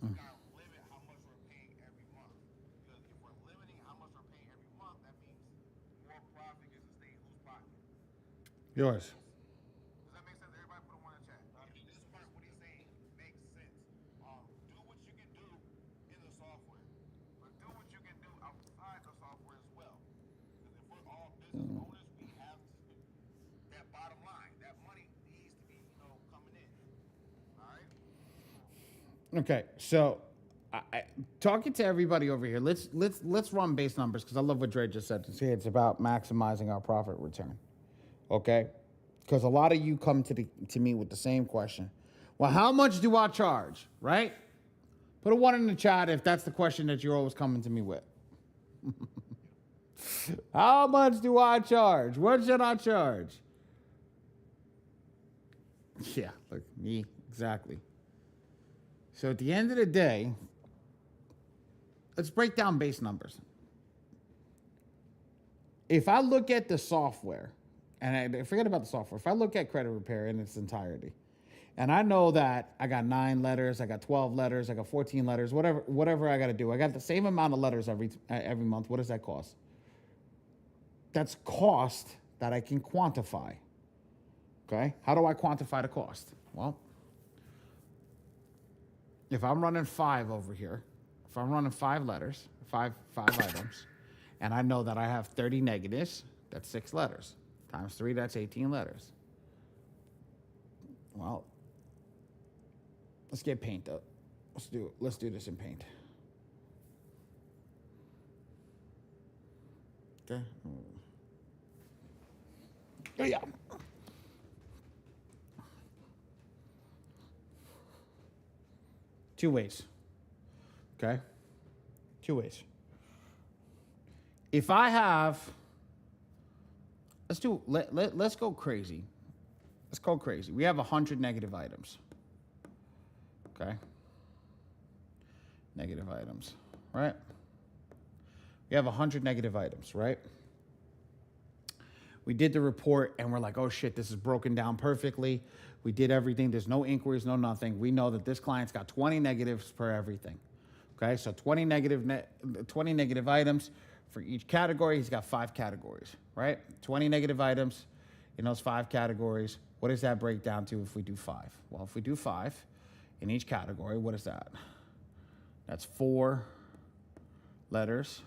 we gotta limit how much we're paying every month. Because if we're limiting how much we're paying every month, that means more profit gets to stay in whose pocket? Yours. Does that make sense? Everybody put a one in the chat. This part, what he's saying, makes sense. Do what you can do in the software, but do what you can do outside the software as well. Because if we're all business owners, we have that bottom line. That money needs to be, coming in. All right. Okay, so talking to everybody over here, let's run base numbers because I love what Dre just said. See, it's about maximizing our profit return. Okay, because a lot of you come to me with the same question. Well, how much do I charge? Right? Put a one in the chat if that's the question that you're always coming to me with. How much do I charge? What should I charge? Yeah, look, me, exactly. So at the end of the day, let's break down base numbers. If I look at the software, and I forget about the software, if I look at credit repair in its entirety, and I know that I got 9 letters, I got 12 letters, I got 14 letters, whatever I got to do. I got the same amount of letters every month. What does that cost? That's cost that I can quantify. Okay? How do I quantify the cost? Well, if I'm running 5 over here, if I'm running 5 letters, five items, and I know that I have 30 negatives, that's 6 letters. Times 3, that's 18 letters. Well, let's get paint up. Let's do this in paint. Okay. Oh, yeah. Two ways. Okay? 2 ways. If I have, let's go crazy. Let's go crazy. We have 100 negative items. Okay? Negative items, right? We have 100 negative items, right? We did the report and we're like, oh shit, this is broken down perfectly. We did everything. There's no inquiries, no nothing. We know that this client's got 20 negatives per everything. Okay, so 20 negative items for each category. He's got 5 categories, right? 20 negative items in those 5 categories. What does that break down to if we do 5? Well, if we do 5 in each category, what is that? That's 4 letters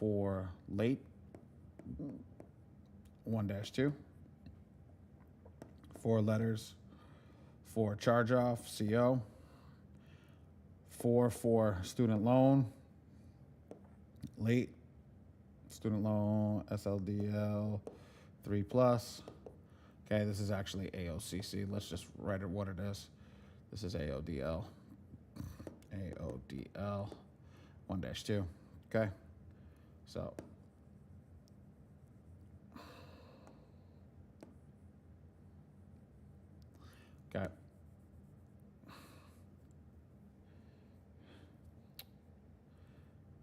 for late 1-2. 4 letters for charge off, CO. 4 for student loan, late student loan, SLDL, 3 plus. Okay, this is actually AOCC. Let's just write it what it is. This is AODL. AODL 1-2. Okay, so got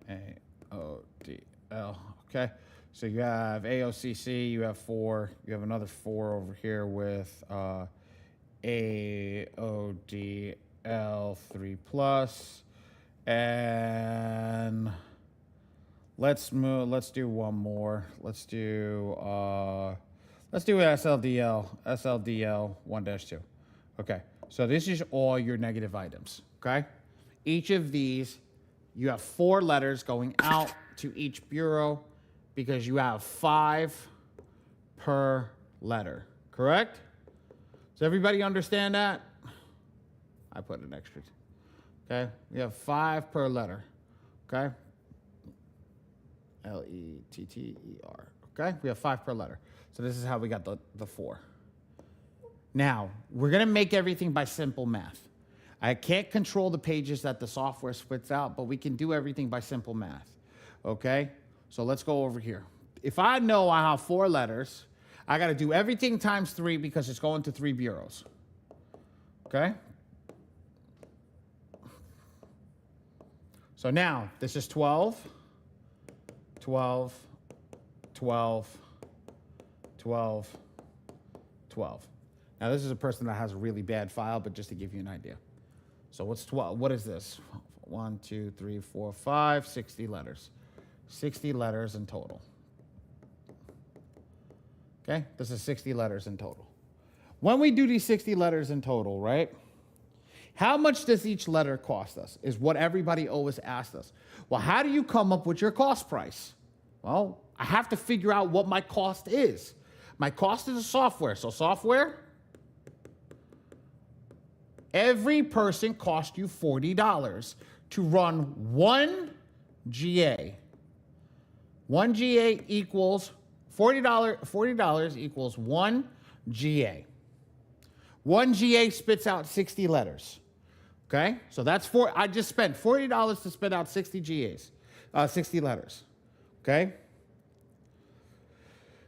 AODL. Okay, so you have AOCC, you have 4, you have another 4 over here with AODL 3 plus, and let's do one more. Let's do SLDL 1-2. Okay, so this is all your negative items. Okay, each of these, you have 4 letters going out to each bureau because you have 5 per letter, correct? Does everybody understand that? I put an extra. Okay, we have 5 per letter. Okay, LETTER. Okay, we have 5 per letter. So this is how we got the 4. Now, we're going to make everything by simple math. I can't control the pages that the software spits out, but we can do everything by simple math. Okay? So let's go over here. If I know I have 4 letters, I got to do everything times 3 because it's going to 3 bureaus. Okay? So now, this is 12, 12, 12, 12, 12. Now, this is a person that has a really bad file, but just to give you an idea. So what's 12? What is this? 1, 2, 3, 4, 5, 60 letters. 60 letters in total. Okay? This is 60 letters in total. When we do these 60 letters in total, right? How much does each letter cost us? Is what everybody always asks us. Well, how do you come up with your cost price? Well, I have to figure out what my cost is. My cost is a software. So software, every person costs you $40 to run one GA. One GA equals $40 equals one GA. One GA spits out 60 letters. Okay? So that's I just spent $40 to spit out 60 GAs, 60 letters. Okay?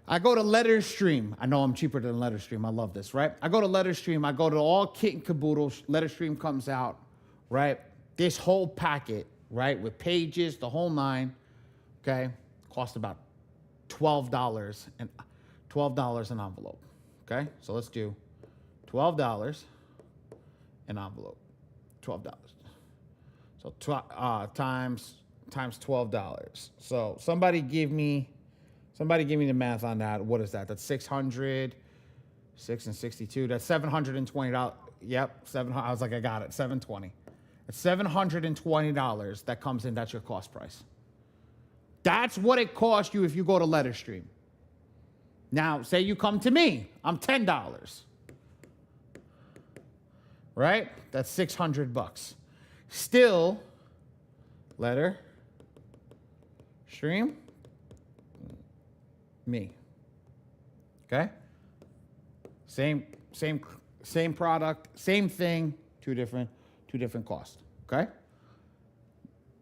I go to LetterStream. I know I'm cheaper than LetterStream. I love this, right? I go to LetterStream. I go to all kit and caboodle. LetterStream comes out, right? This whole packet, right, with pages, the whole nine, okay, cost about $12 and $12 an envelope. Okay? So let's do $12 an envelope. $12. So times $12. So somebody give me the math on that. What is that? That's 600. 6 and 62. That's $720. Yep, I was like, I got it. $720. It's $720 that comes in. That's your cost price. That's what it costs you if you go to LetterStream. Now, say you come to me. I'm $10. Right? That's $600. Still, LetterStream, me. Okay? Same product, same thing, two different costs. Okay?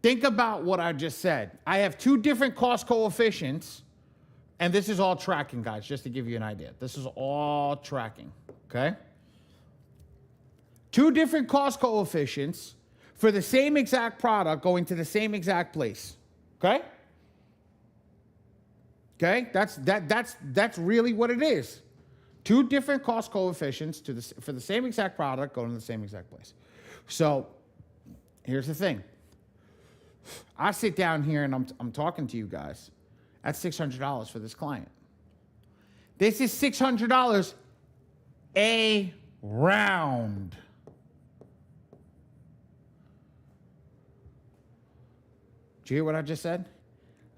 Think about what I just said. I have two different cost coefficients, and this is all tracking, guys, just to give you an idea. This is all tracking. Okay? Two different cost coefficients for the same exact product going to the same exact place. Okay? Okay? That's really what it is. Two different cost coefficients for the same exact product going to the same exact place. So, here's the thing. I sit down here and I'm talking to you guys. That's $600 for this client. This is $600 a round. Do you hear what I just said?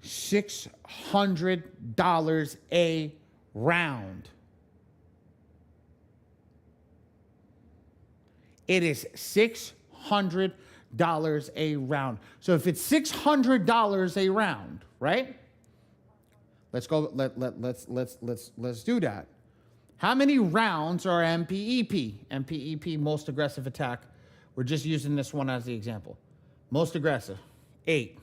$600 a round. It is $600 a round. So if it's $600 a round, right? Let's go. Let's do that. How many rounds are MPEP? MPEP, most aggressive attack. We're just using this one as the example. Most aggressive, 8.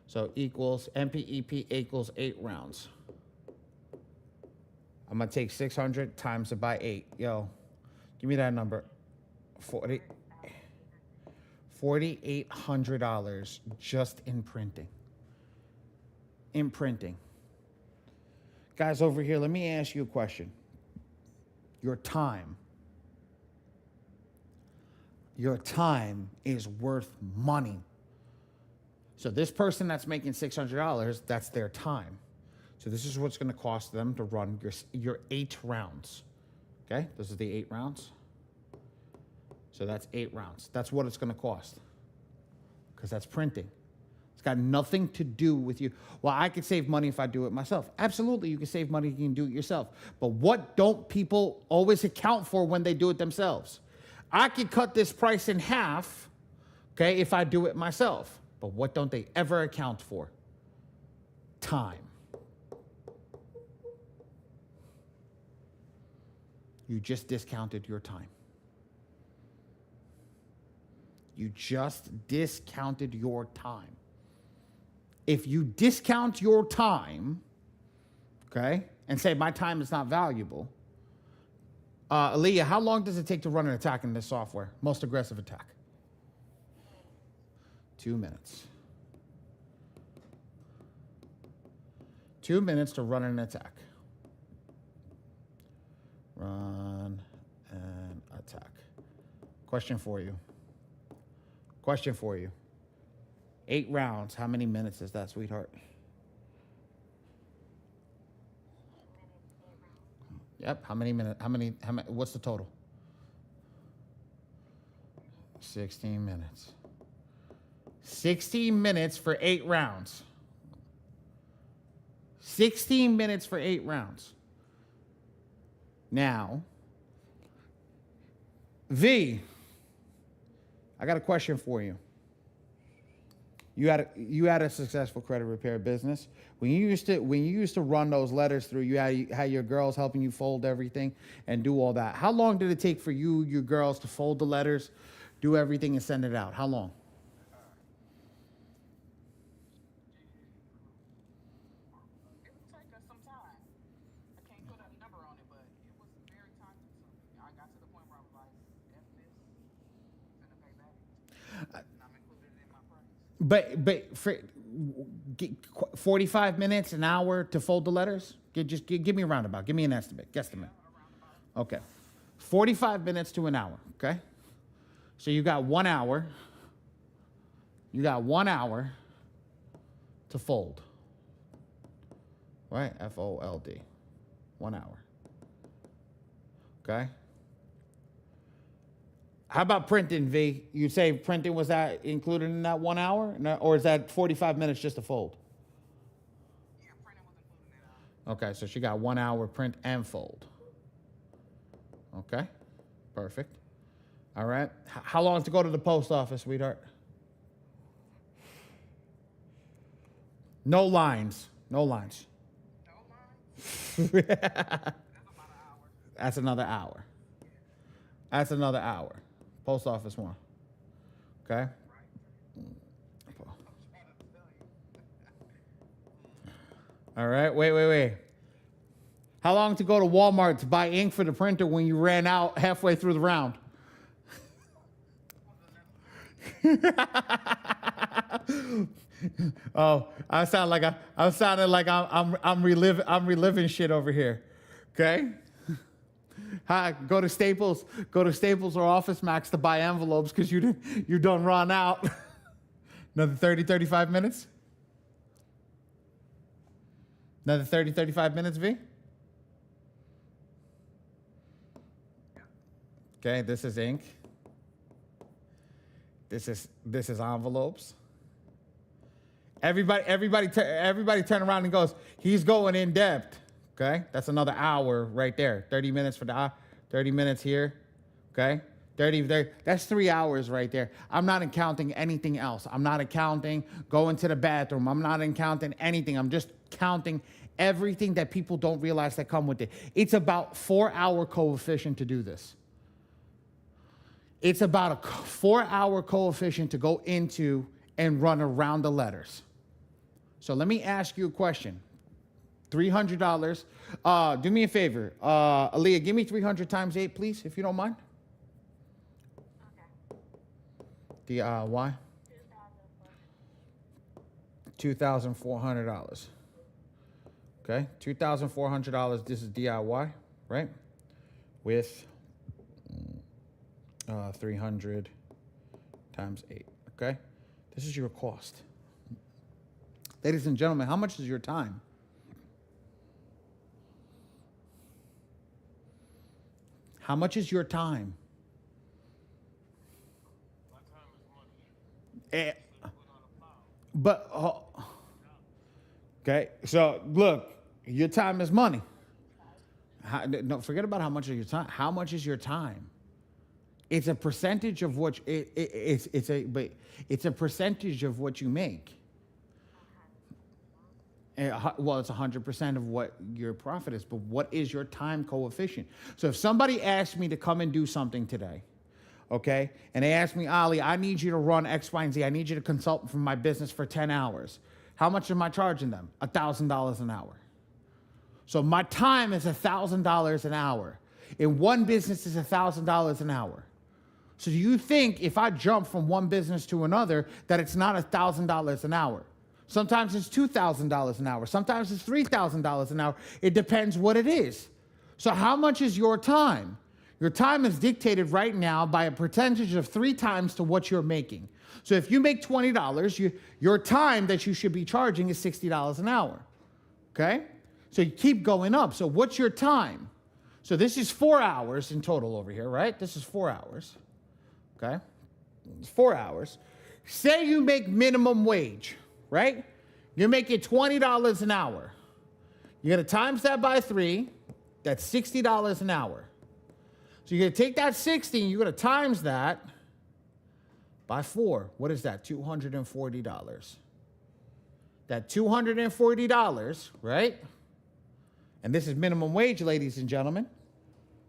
So equals MPEP equals 8 rounds. I'm gonna take 600 times it by 8. Yo, give me that number. $4,800 just in printing. In printing. Guys over here, let me ask you a question. Your time is worth money. So this person that's making $600, that's their time. So this is what's going to cost them to run your 8 rounds. Okay? This is the 8 rounds. So that's 8 rounds. That's what it's going to cost. Because that's printing. It's got nothing to do with you. Well, I could save money if I do it myself. Absolutely, you can save money if you can do it yourself. But what don't people always account for when they do it themselves? I could cut this price in half, okay, if I do it myself. But what don't they ever account for? Time. You just discounted your time. You just discounted your time. If you discount your time, okay, and say my time is not valuable, Aaliyah, how long does it take to run an attack in this software? Most aggressive attack. 2 minutes. 2 minutes to run an attack. Run an attack. Question for you. Question for you. 8 rounds. How many minutes is that, sweetheart? Yep. How many minutes? How many? What's the total? 16 minutes. 16 minutes for 8 rounds. 16 minutes for 8 rounds. Now, V, I got a question for you. You had a successful credit repair business. When you used to run those letters through, you had your girls helping you fold everything and do all that. How long did it take for your girls to fold the letters, do everything, and send it out? How long? It would take us some time. I can't put a number on it, but it was very time consuming. I got to the point where I was like, F this, I'm gonna pay back. And I'm included in my price. But for 45 minutes, an hour to fold the letters? Just give me a roundabout. Give me an estimate, guesstimate. Okay. 45 minutes to an hour, okay? So you got 1 hour. You got 1 hour to fold. Right? F-O-L-D. 1 hour. Okay? How about printing, V? You say printing, was that included in that 1 hour? Or is that 45 minutes just to fold? Yeah, printing was included in that. Okay, so she got 1 hour print and fold. Okay, perfect. All right. How long to go to the post office, sweetheart? No lines. No lines. No line? That's about an hour. That's another hour. That's another hour. Post office one. Okay? All right, wait. How long to go to Walmart to buy ink for the printer when you ran out halfway through the round? Oh, I'm sounding like I'm reliving shit over here. Okay? Hi, go to Staples or Office Max to buy envelopes because you done run out. Another 30, 35 minutes? Another 30, 35 minutes, V? Okay, this is ink. This is envelopes. Everybody turn around and goes, he's going in depth. Okay, that's another hour right there. 30 minutes for the hour, 30 minutes here. Okay, 30 there. That's 3 hours right there. I'm not counting anything else. I'm not counting going to the bathroom. I'm not counting anything. I'm just counting everything that people don't realize that come with it. It's about 4-hour coefficient to do this. It's about a 4-hour coefficient to go into and run around the letters. So let me ask you a question. $300. Do me a favor. Aaliyah, give me 300 times 8, please, if you don't mind. Okay. DIY. $2,400. Okay, $2,400. This is DIY, right? With 300 times 8. Okay, this is your cost. Ladies and gentlemen, how much is your time? How much is your time? My time is money. Okay, so look, your time is money. No, forget about how much of your time. How much is your time? It's a percentage of what it's a percentage of what you make. Well, it's 100% of what your profit is, but what is your time coefficient? So if somebody asked me to come and do something today, okay, and they asked me, Ali, I need you to run X, Y, and Z. I need you to consult for my business for 10 hours. How much am I charging them? $1,000 an hour. So my time is $1,000 an hour. In one business is $1,000 an hour. So do you think if I jump from one business to another that it's not $1,000 an hour? Sometimes it's $2,000 an hour. Sometimes it's $3,000 an hour. It depends what it is. So how much is your time? Your time is dictated right now by a percentage of 3 times to what you're making. So if you make $20, your time that you should be charging is $60 an hour. Okay? So you keep going up. So what's your time? So this is 4 hours in total over here, right? This is 4 hours. Okay? It's 4 hours. Say you make minimum wage, right? You're making $20 an hour. You're going to times that by 3. That's $60 an hour. So you're going to take that 60 and you're going to times that by 4. What is that? $240. That $240, right? And this is minimum wage, ladies and gentlemen.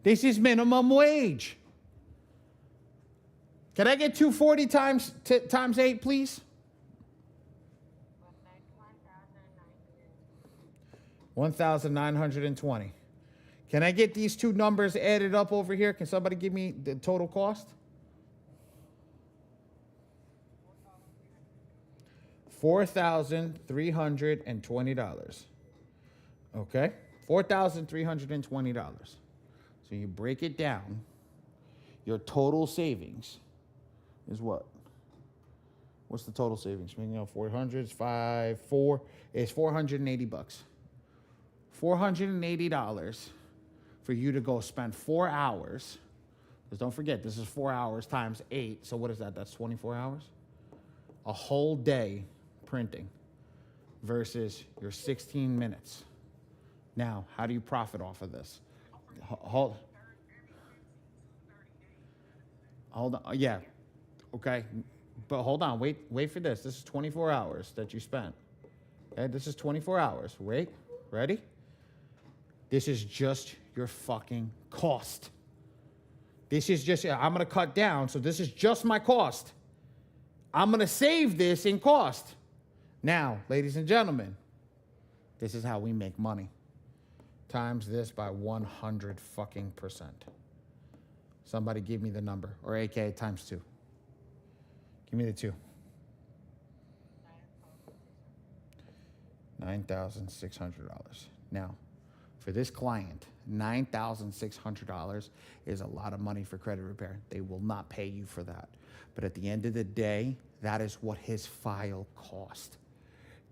This is minimum wage. Can I get 240 times 8, please? 1,920. Can I get these two numbers added up over here? Can somebody give me the total cost? $4,320. Okay? $4,320. So you break it down. Your total savings is what? What's the total savings? 400 is 4 is $480. $480 for you to go spend 4 hours. Because don't forget, this is 4 hours times 8. So what is that? That's 24 hours? A whole day printing versus your 16 minutes. Now, how do you profit off of this? Hold on. Yeah. Okay. But hold on. Wait for this. This is 24 hours that you spent. Okay. This is 24 hours. Wait. Ready? This is just your fucking cost. This is just, I'm going to cut down. So this is just my cost. I'm going to save this in cost. Now, ladies and gentlemen, this is how we make money. Times this by 100 fucking percent. Somebody give me the number, or AKA times 2. Give me the 2. $9,600. Now, for this client, $9,600 is a lot of money for credit repair. They will not pay you for that. But at the end of the day, that is what his file cost.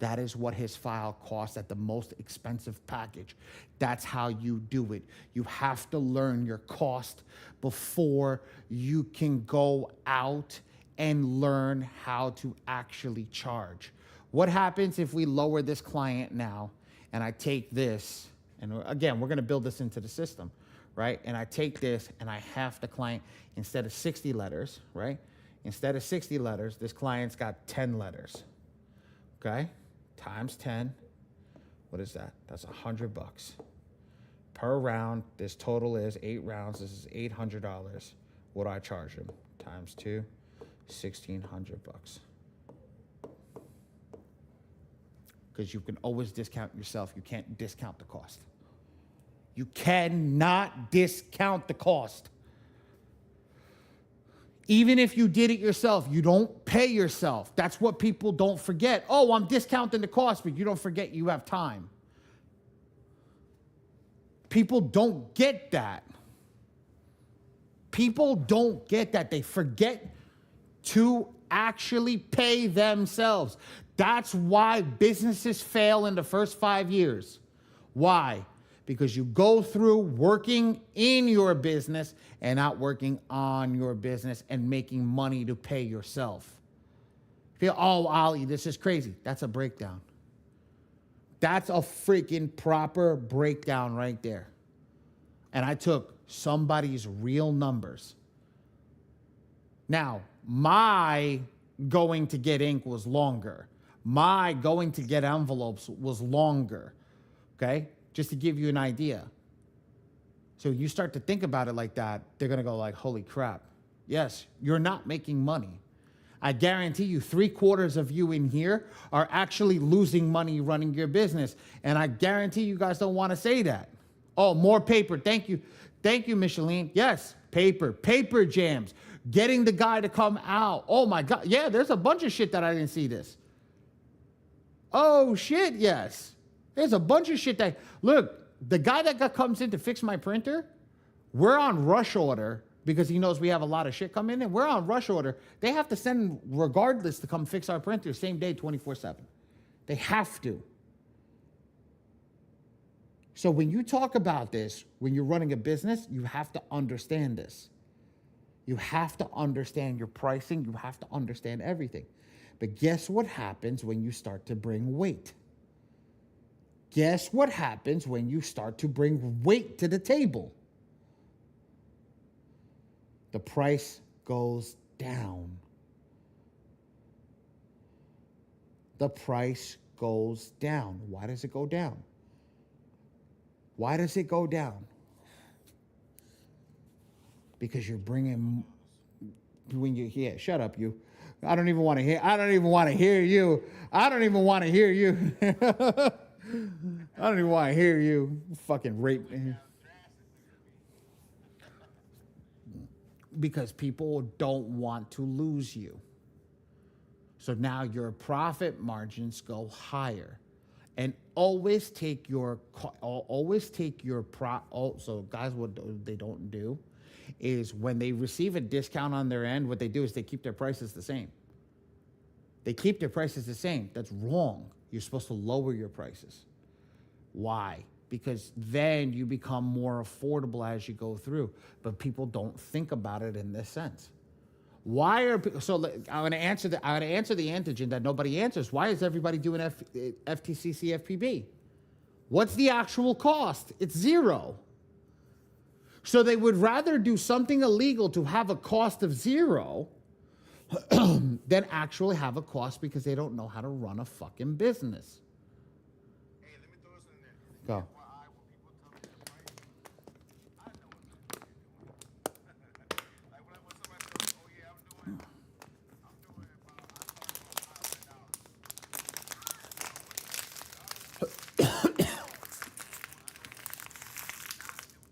That is what his file costs at the most expensive package. That's how you do it. You have to learn your cost before you can go out and learn how to actually charge. What happens if we lower this client now and I take this, and again, we're going to build this into the system, right? And I take this and I half the client instead of 60 letters, right? Instead of 60 letters, this client's got 10 letters, okay? Times 10, what is that? That's $100 per round. This total is 8 rounds. This is $800. What do I charge him? Times 2, $1,600. Because you can always discount yourself. You can't discount the cost. You cannot discount the cost. Even if you did it yourself, you don't pay yourself. That's what people don't forget. Oh, I'm discounting the cost, but you don't forget you have time. People don't get that. People don't get that. They forget to actually pay themselves. That's why businesses fail in the first 5 years. Why? Because you go through working in your business and not working on your business and making money to pay yourself. Feel, oh, Ali, this is crazy. That's a breakdown. That's a freaking proper breakdown right there. And I took somebody's real numbers. Now, my going to get ink was longer. My going to get envelopes was longer. Okay? Just to give you an idea. So you start to think about it like that, they're going to go like, holy crap. Yes, you're not making money. I guarantee you 3/4 of you in here are actually losing money running your business. And I guarantee you guys don't want to say that. Oh, more paper. Thank you. Thank you, Micheline. Yes, paper jams, getting the guy to come out. Oh my God. Yeah, there's a bunch of shit that I didn't see this. Oh shit, yes. There's a bunch of shit that, look, the guy that comes in to fix my printer, We're on rush order because he knows we have a lot of shit coming in. We're on rush order. They have to send regardless to come fix our printer same day, 24/7. They have to. So when you talk about this, when you're running a business, you have to understand this. You have to understand your pricing. You have to understand everything. But guess what happens when you start to bring weight? Guess what happens when you start to bring weight to the table? The price goes down. The price goes down. Why does it go down? Why does it go down? Because you're bringing, when you, yeah, shut up, you. I don't even want to hear, I don't even want to hear you. I don't even want to hear you. I don't even want to hear you. Fucking rape me. Because people don't want to lose you. So now your profit margins go higher. And always take your so guys, what they don't do is when they receive a discount on their end, what they do is they keep their prices the same. They keep their prices the same. That's wrong. You're supposed to lower your prices. Why? Because then you become more affordable as you go through. But people don't think about it in this sense. Why are so? I'm going to answer the antigen that nobody answers. Why is everybody doing FTCC FPB? What's the actual cost? It's zero. So they would rather do something illegal to have a cost of zero than actually have a cost because they don't know how to run a fucking business. Hey, let me throw this in there. Go. FYI, when people tell me the price, I know what the fuck you're doing. Like when somebody says, "Oh yeah, I'm doing about I charge $500."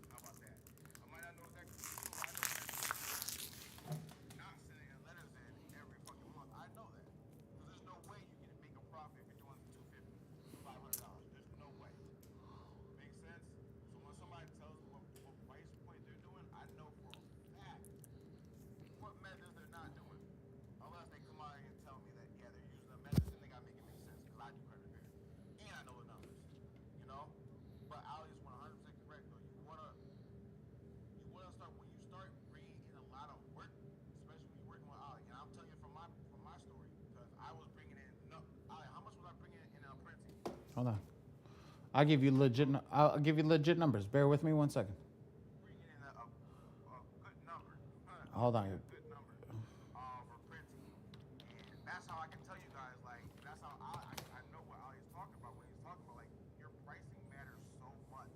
How about that? I might not know exactly what you're doing. I know exactly not sending letters in every fucking month. I know that. Because there's no way you can make a profit if you're doing $250, $500. There's no way. Makes sense? So when somebody tells me what price point they're doing, I know for a fact what methods they're not doing. Unless they come out here and tell me that, yeah, they're using the methods and they gotta make it make sense because I do credit repair. And I know the numbers. You know? But Ali is 100% correct though. You wanna start when you start bringing in a lot of work, especially when you're working with Ali. And I'm telling you from my story, because I was bringing in Ali, how much was I bringing in printing? Hold on. I'll give you legit numbers. Bear with me 1 second. Bringing in a good number. Hold on. A good number for printing. And that's how I can tell you guys, like, that's how I know what Ali's talking about when he's talking about, like, your pricing matters so much.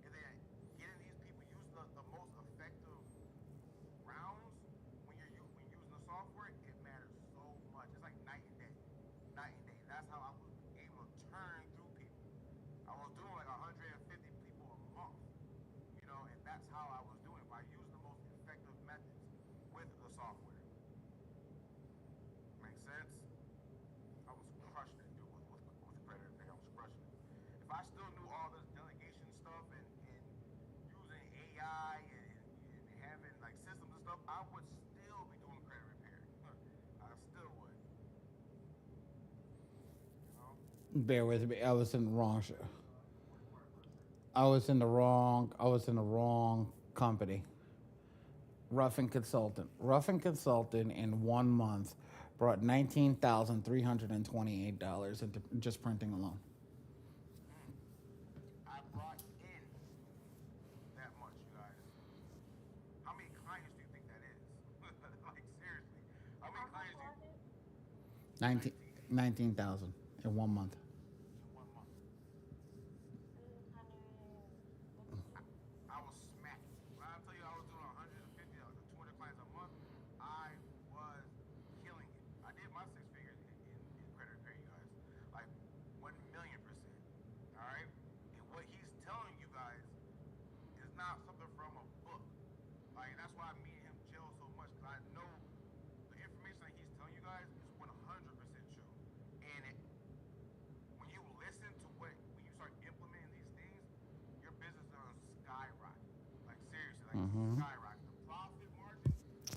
And then getting these people use the most effective rounds when you're using the software, it matters so much. It's like night and day. Night and day. That's how I was able to turn through people. I was doing like 150 people a month, you know, and that's how I was doing it by using the most effective methods with the software. Makes sense? I was crushing it, dude, with credit repair. I was crushing it. If I still knew all this delegation stuff and using AI and having like systems and stuff, I would still be doing credit repair. I still would. You know? Bear with me. I was in the wrong show. I was in the wrong company. Ruffin Consultant in 1 month brought $19,328 into just printing alone. I brought in that much, you guys. How many clients do you think that is? Like seriously, how many clients do you? 19,000 in 1 month. In 1 month. I was smacked. When I tell you I was doing 150 or 200 clients a month, I was killing it. I did my 6 figures in credit repair, you guys. Like 1,000,000%. All right? And what he's telling you guys is not something from a book. Like that's why me and him chill so much, because I know the information that he's telling you guys is 100% true. And skyrocket. The profit margin is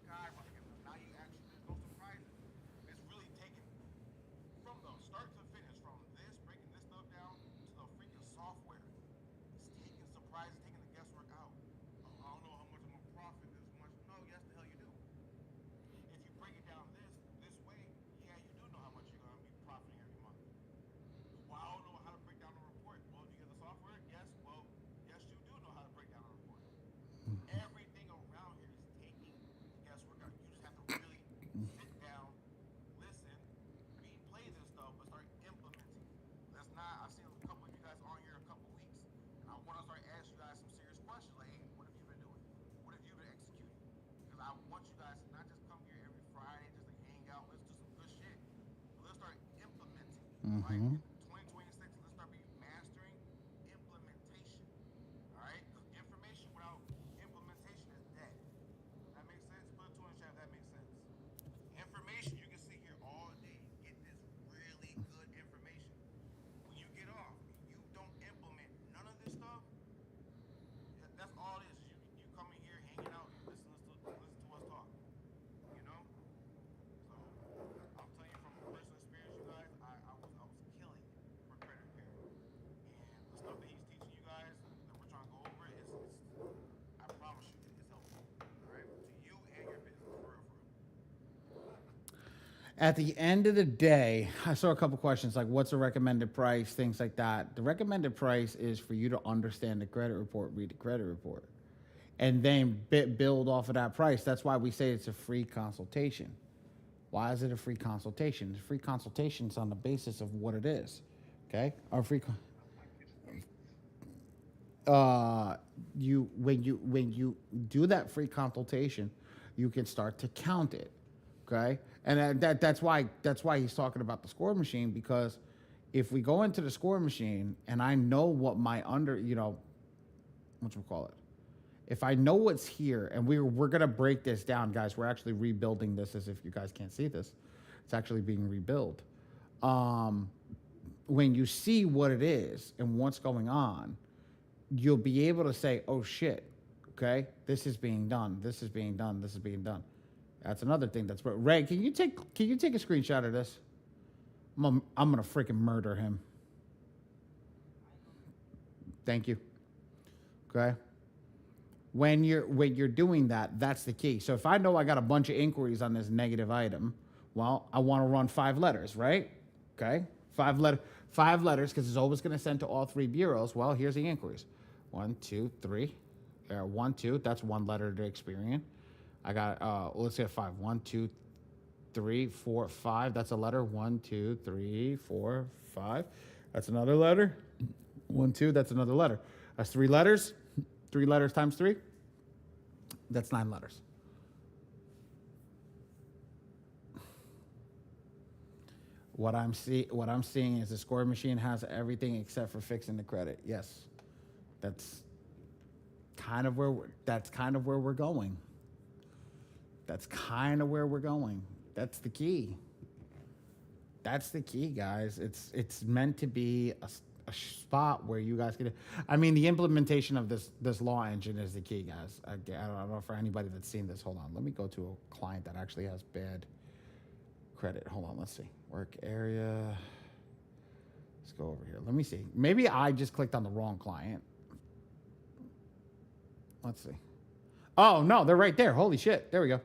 skyrocketing. Now you actually, there's no surprises. It's really taking from the start to finish, from this, breaking this stuff down to the freaking software. It's taking surprises, taking the guesswork out. I don't know how much I'm gonna profit this much. No, yes, the hell you do. If you break it down this way, yeah, you do know how much you're gonna be profiting every month. Well, I don't know how to break down the report. Well, do you get the software? Yes. Well, yes, you do know how to break down a report. Everything around here is taking guesswork out. You just have to really sit down, listen, replay this stuff, but start implementing. That's not. I've seen a couple of you guys on here a couple weeks, and I want to start asking you guys some serious questions. Like, hey, what have you been doing? What have you been executing? Because I want you guys to not just come here every Friday just to hang out. Let's do some good shit. But let's start implementing. Right? In 2026, let's start mastering implementation. All right? Because information without implementation is dead. That makes sense? Put a two in the chat if that makes sense. Information, you can sit here all day, get this really good information. When you get off, you don't implement none of this stuff. That's all it is. You come in here, hanging out, and listen to us talk. You know? So I'm telling you from personal experience, you guys, I was killing it for credit repair. And the stuff that he's teaching you guys that we're trying to go over is I promise you, it's helpful. All right? To you and your business, for real, for real. At the end of the day, I saw a couple questions like what's a recommended price, things like that. The recommended price is for you to understand the credit report, read the credit report, and then build off of that price. That's why we say it's a free consultation. Why is it a free consultation? It's free consultations on the basis of what it is. Okay? Our free when you do that free consultation, you can start to count it. Okay, and that's why he's talking about the score machine, because if we go into the score machine and I know what my if I know what's here, and we're gonna break this down, guys. We're actually rebuilding this, as if you guys can't see this. It's actually being rebuilt. When you see what it is and what's going on, you'll be able to say, oh shit, okay, this is being done, this is being done, this is being done. That's another thing that's... Ray, can you take a screenshot of this? I'm gonna freaking murder him. Thank you. Okay. When you're doing that, that's the key. So if I know I got a bunch of inquiries on this negative item, well, I want to run 5 letters, right? Okay. 5 letters, because it's always going to send to all 3 bureaus. Well, here's the inquiries. 1, 2, 3. 1, 2. That's 1 letter to Experian. I got, let's say 5. 1, 2, 3, 4, 5. That's a letter. 1, 2, 3, 4, 5. That's another letter. 1, 2. That's another letter. That's 3 letters. 3 letters times 3. That's 9 letters. What I'm seeing is the score machine has everything except for fixing the credit. Yes, that's kind of where we're going. That's kind of where we're going. That's the key. That's the key, guys. It's meant to be a spot where you guys can... I mean, the implementation of this law engine is the key, guys. I don't know for anybody that's seen this. Hold on. Let me go to a client that actually has bad credit. Hold on. Let's see. Work area. Let's go over here. Let me see. Maybe I just clicked on the wrong client. Let's see. Oh, no. They're right there. Holy shit. There we go.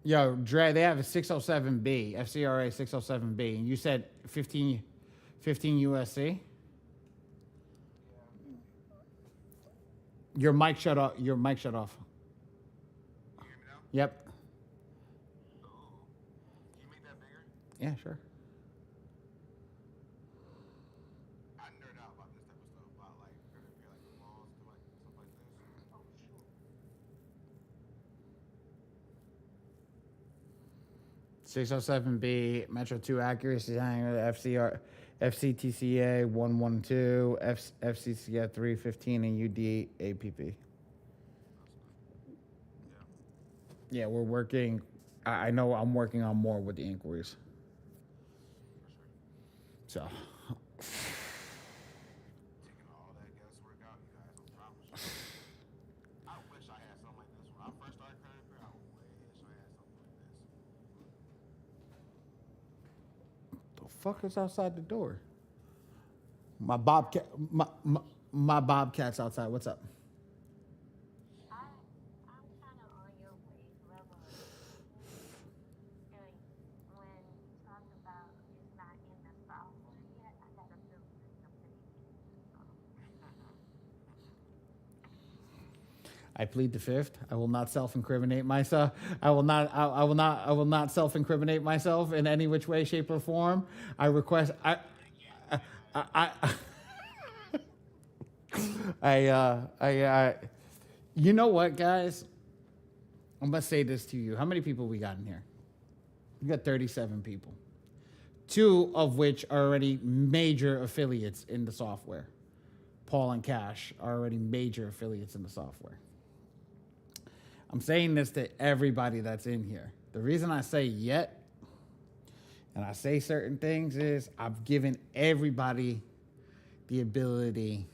Yo, Dre, they have a 607B, FCRA 607B, and you said 15 USC? Your mic shut off. You hear me now? Yep. Can you make that bigger? Yeah, sure. I nerd out about this type of stuff, about like credit repair, like laws, like stuff like this. Oh, sure. 607B, Metro 2 accuracy, FCTCA 112, FCCA 315, and UD APP. Yeah, we're working. I know I'm working on more with the inquiries. So, fuck is outside the door? My bobcat, my bobcat's outside. What's up? I'm kind of on your wave level. And when you talk about it's not in the software yet, I got a feeling it's something in the software. I plead the fifth. I will not self-incriminate myself. I will not self-incriminate myself in any which way, shape, or form. I request. You know what, guys? I'm gonna say this to you. How many people we got in here? We got 37 people. 2 of which are already major affiliates in the software. Paul and Cash are already major affiliates in the software. I'm saying this to everybody that's in here. The reason I say yet, and I say certain things, is I've given everybody the ability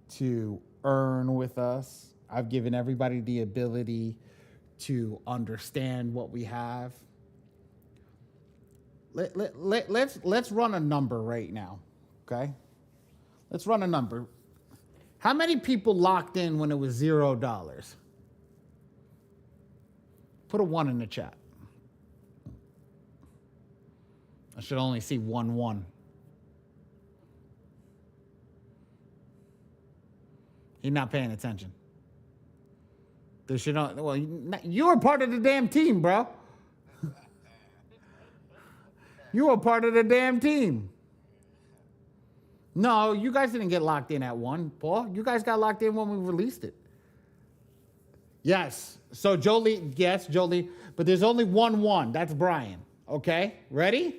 to earn with us. I've given everybody the ability to understand what we have. Let's run a number right now, okay? Let's run a number. How many people locked in when it was $0? Put a 1 in the chat. I should only see 1 1. You're not paying attention. They should not. Well, you were part of the damn team, bro. You were part of the damn team. No, you guys didn't get locked in at 1, Paul. You guys got locked in when we released it. Yes. So Jolie, yes, Jolie, but there's only 1 1. That's Brian. Okay? Ready?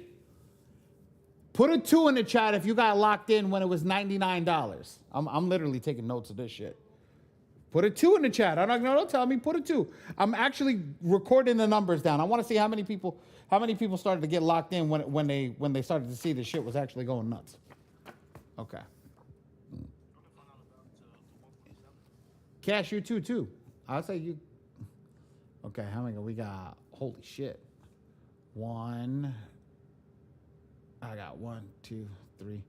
Put a 2 in the chat if you got locked in when it was $99. I'm literally taking notes of this shit. Put a 2 in the chat. Don't tell me. Put a 2. I'm actually recording the numbers down. I want to see how many people started to get locked in when they started to see the shit was actually going nuts. Okay. Cash, you too. I'll say you. Okay, how many we got? Holy shit. 1. I got 1, 2, 3,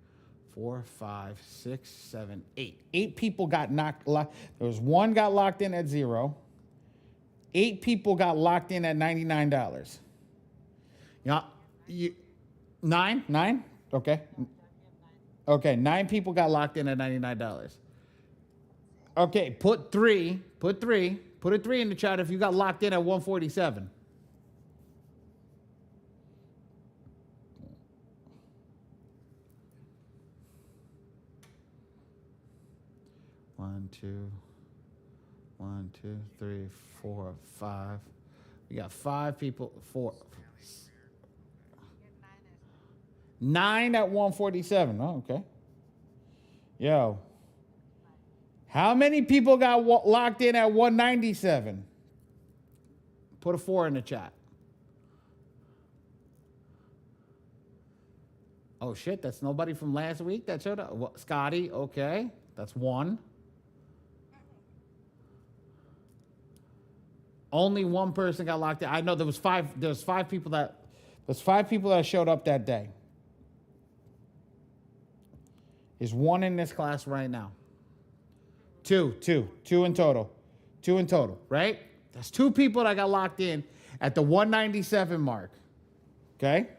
4, 5, 6, 7, 8. 8 people got knocked. There was 1 got locked in at 0. 8 people got locked in at $99. Yeah, 9. Okay. Okay, 9 people got locked in at $99. Okay, put a 3 in the chat if you got locked in at 147. One, two, 3, 4, 5. We got 5 people. 4. 9 at 147. Oh, okay. Yo. How many people got locked in at 197? Put a 4 in the chat. Oh, shit. That's nobody from last week that showed up. Well, Scotty, okay. That's 1. Only 1 person got locked in. I know there was 5 people that showed up that day. There's 1 in this class right now. 2 in total. 2 in total, right? That's 2 people that got locked in at the 197 mark. Okay?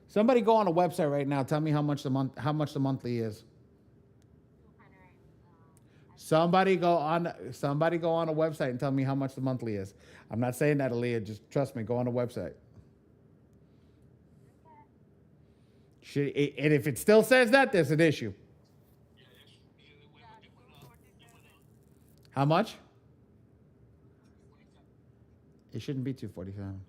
Somebody go on a website right now. Tell me how much the monthly is. Somebody go on a website and tell me how much the monthly is. I'm not saying that, Aaliyah. Just trust me. Go on a website. And if it still says that, there's an issue. How much? It shouldn't be 247.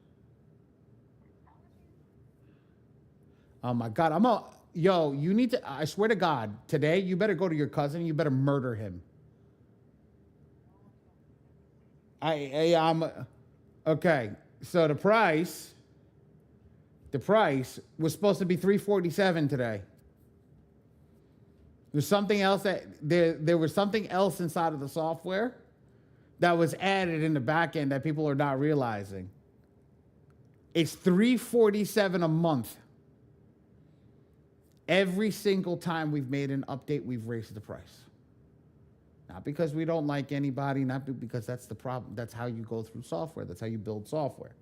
Oh my God. You need to, I swear to God, today you better go to your cousin, you better murder him. Okay. So the price was supposed to be $347 today. There's something else there was something else inside of the software that was added in the back end that people are not realizing. It's $347 a month. Every single time we've made an update, we've raised the price. Not because we don't like anybody, not because that's the problem. That's how you go through software. That's how you build software.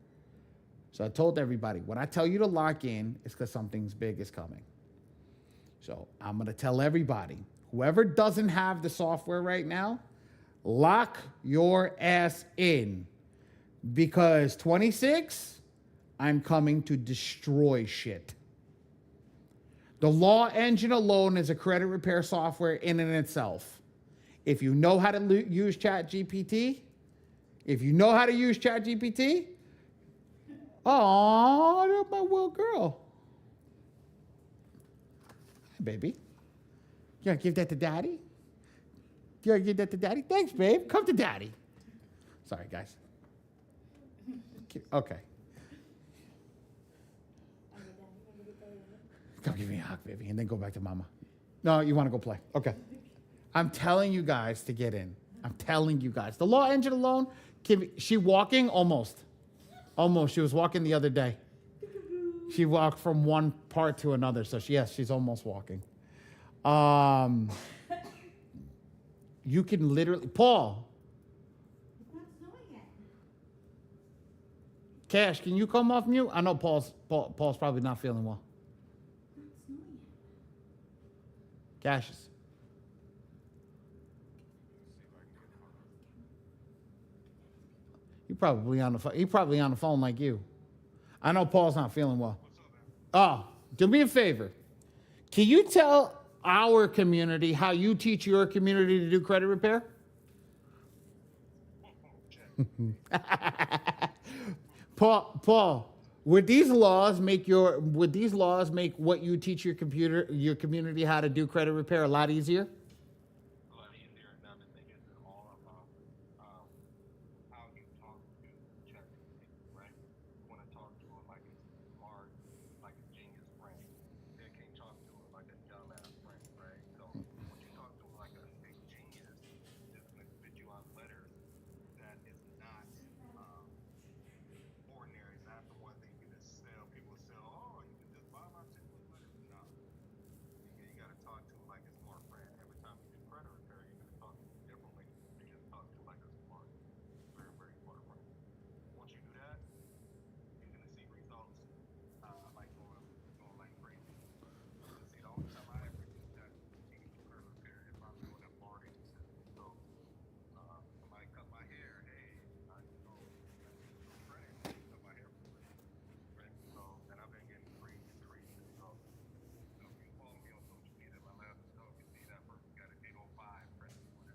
So I told everybody, when I tell you to lock in, it's because something's big is coming. So I'm going to tell everybody, whoever doesn't have the software right now, lock your ass in. Because 26, I'm coming to destroy shit. The law engine alone is a credit repair software in and itself. If you know how to use ChatGPT, oh, that's my little girl. Hi, baby. You gonna give that to daddy? You gonna give that to daddy? Thanks, babe. Come to daddy. Sorry, guys. Okay. Come give me a hug, baby, and then go back to mama. No, you want to go play. Okay. I'm telling you guys to get in. I'm telling you guys. The law engine alone, she walking? Almost. Almost. She was walking the other day. She walked from one part to another. So, yes, she's almost walking. You can literally... Paul. Cash, can you come off mute? I know Paul's probably not feeling well. Cassius. He probably on the phone like you. I know Paul's not feeling well. Oh, do me a favor. Can you tell our community how you teach your community to do credit repair? Paul, would these laws make what you teach your community how to do credit repair a lot easier? A lot easier. Now the thing is, it's all about how you talk to ChatGPT, right? You want to talk to it like it's smart, like a genius brain. You can't talk to it like a dumbass brain, right? So when you talk to it like a genius, it's going to spit you out letters that is not ordinary. It's not the one thing you just sell. People sell, oh, you can just buy my template letters. No. You got to talk to it like a smart friend. Every time you do credit repair, you're going to talk to it differently. You just talk to it like a smart, very, very smart friend. Once you do that, you're going to see results like going like crazy. See, the only time I ever use that to do credit repair is if I'm doing a bargaining system. So somebody cut my hair. Hey, I know credit. Cut my hair for free. Right? So, and I've been getting crazy results. So if you follow me on social media, my last result, you see that person got an 805 credit score.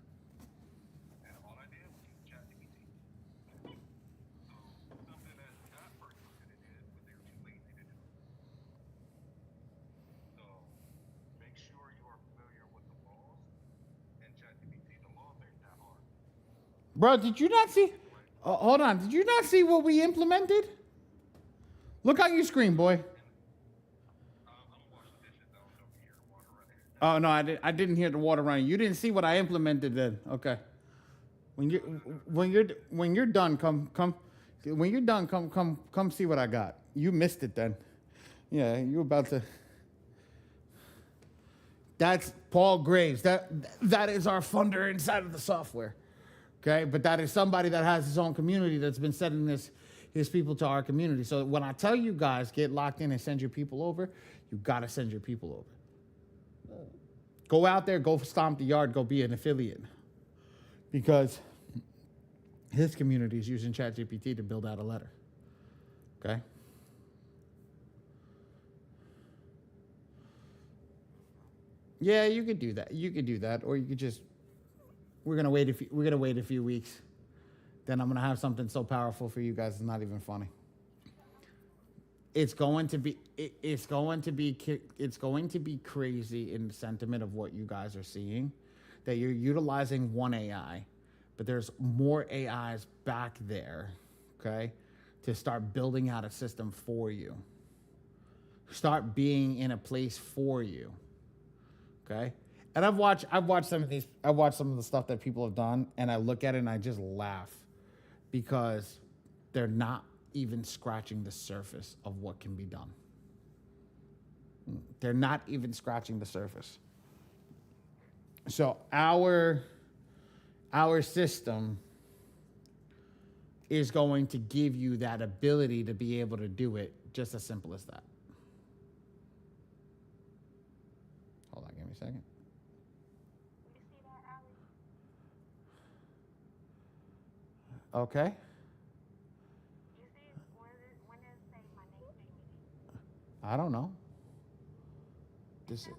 And all I did was use ChatGPT. So something that person could have did, but they were too lazy to do it. So make sure you are familiar with the laws and ChatGPT. The laws ain't that hard. Bro, did you not see? Hold on. Did you not see what we implemented? Look on your screen, boy. I'm washing dishes. I don't know if you hear the water running. Oh no, I didn't hear the water running. You didn't see what I implemented then. Okay. When you're done, come. When you're done, come see what I got. You missed it then. Yeah, you about to. That's Paul Graves. That is our funder inside of the software. Okay, but that is somebody that has his own community that's been sending his people to our community. So when I tell you guys get locked in and send your people over, you got to send your people over. Go out there, go stomp the yard, go be an affiliate. Because his community is using ChatGPT to build out a letter. Okay? Yeah, you could do that. You could do that, or you could just. We're gonna wait a few weeks. Then I'm gonna have something so powerful for you guys. It's not even funny. It's going to be crazy in the sentiment of what you guys are seeing, that you're utilizing one AI, but there's more AIs back there, okay, to start building out a system for you. Start being in a place for you, okay. And I've watched some of the stuff that people have done, and I look at it and I just laugh because they're not even scratching the surface of what can be done. They're not even scratching the surface. So our system is going to give you that ability to be able to do it, just as simple as that. Hold on, give me a second. You see that, Ali? Okay. You see it? When does it say my next meeting? I don't know. This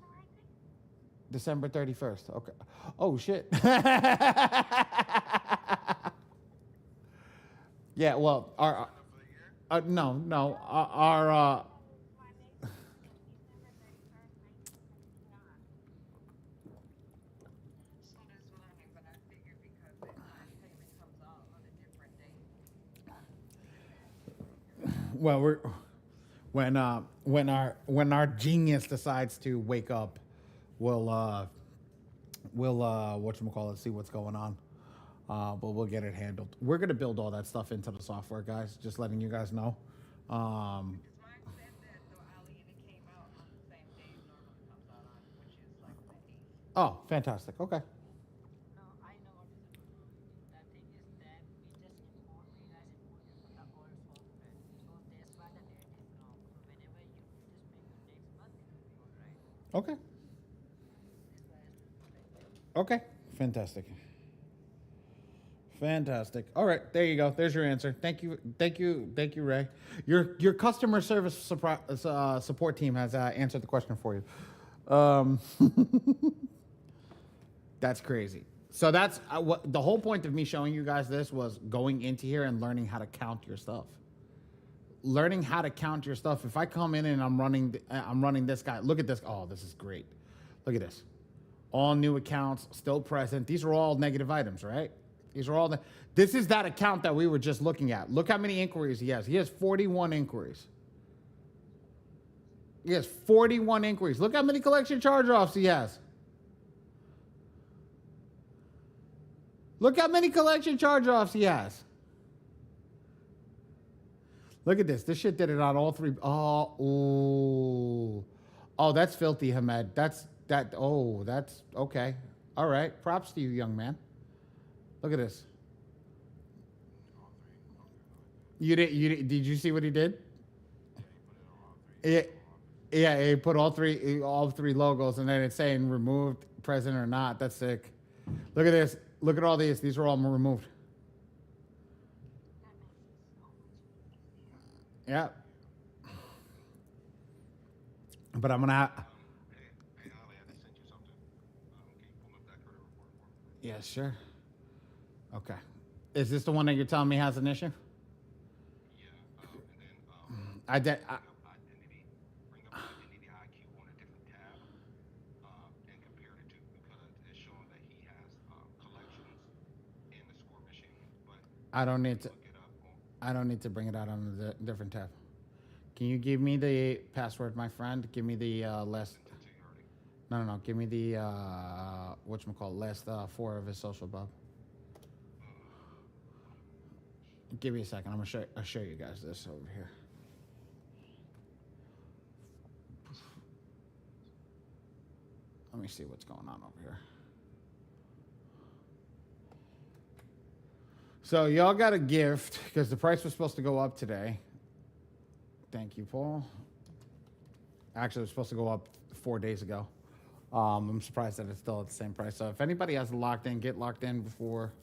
December 31st. Okay. Oh shit. Yeah. Well, our no, our My next meeting is December 31st, 1969. So this morning, but I figured because that my payment comes out on a different date. well, when our genius decides to wake up, we'll whatchamacallit, see what's going on. But we'll get it handled. We're gonna build all that stuff into the software, guys. Just letting you guys know. Because mine said that though, Ali, and it came out on the same day it normally comes out on, which is like the 8th. Oh, fantastic. Okay. No, I know what is it. The thing is that we just import, we guys import it from the old software. So that's why the date is wrong. So whenever you just make your next month, it will be all right. Okay. That's why it's Okay. Fantastic. Fantastic. All right, there you go. There's your answer. Thank you, Ray. Your customer service support team has answered the question for you. That's crazy. So that's what the whole point of me showing you guys this was, going into here and learning how to count your stuff. Learning how to count your stuff. If I come in and I'm running this guy. Look at this. Oh, this is great. Look at this. All new accounts still present. These are all negative items, right? These are all this is that account that we were just looking at. Look how many inquiries he has. He has 41 inquiries. He has 41 inquiries. Look how many collection charge-offs he has. Look how many collection charge-offs he has. Look at this. This shit did it on all three. Oh, that's filthy, Hamed. That's okay. All right. Props to you, young man. Look at this. Did you see what he did? Yeah, he put all three logos, and then it's saying removed, present or not. That's sick. Look at this. Look at all these. These are all removed. Yeah. But I'm gonna. Hey, Ali, I just sent you something. Can you pull up that credit report for me? Yeah, sure. Okay. Is this the one that you're telling me has an issue? Yeah. And then I bring up identity IQ on a different tab, and compare the two, because it's showing that he has collections in the score machine, but I don't need to. look it up on. I don't need to bring it out on a different tab. Can you give me the password, my friend? Give me the last. Sent it to you already. No. Give me the whatchamacallit, last 4 of his social, Bob. Give me a second. I'm gonna show you guys this over here. Let me see what's going on over here. So y'all got a gift because the price was supposed to go up today. Thank you, Paul. Actually, it was supposed to go up 4 days ago. I'm surprised that it's still at the same price. So if anybody has locked in, get locked in before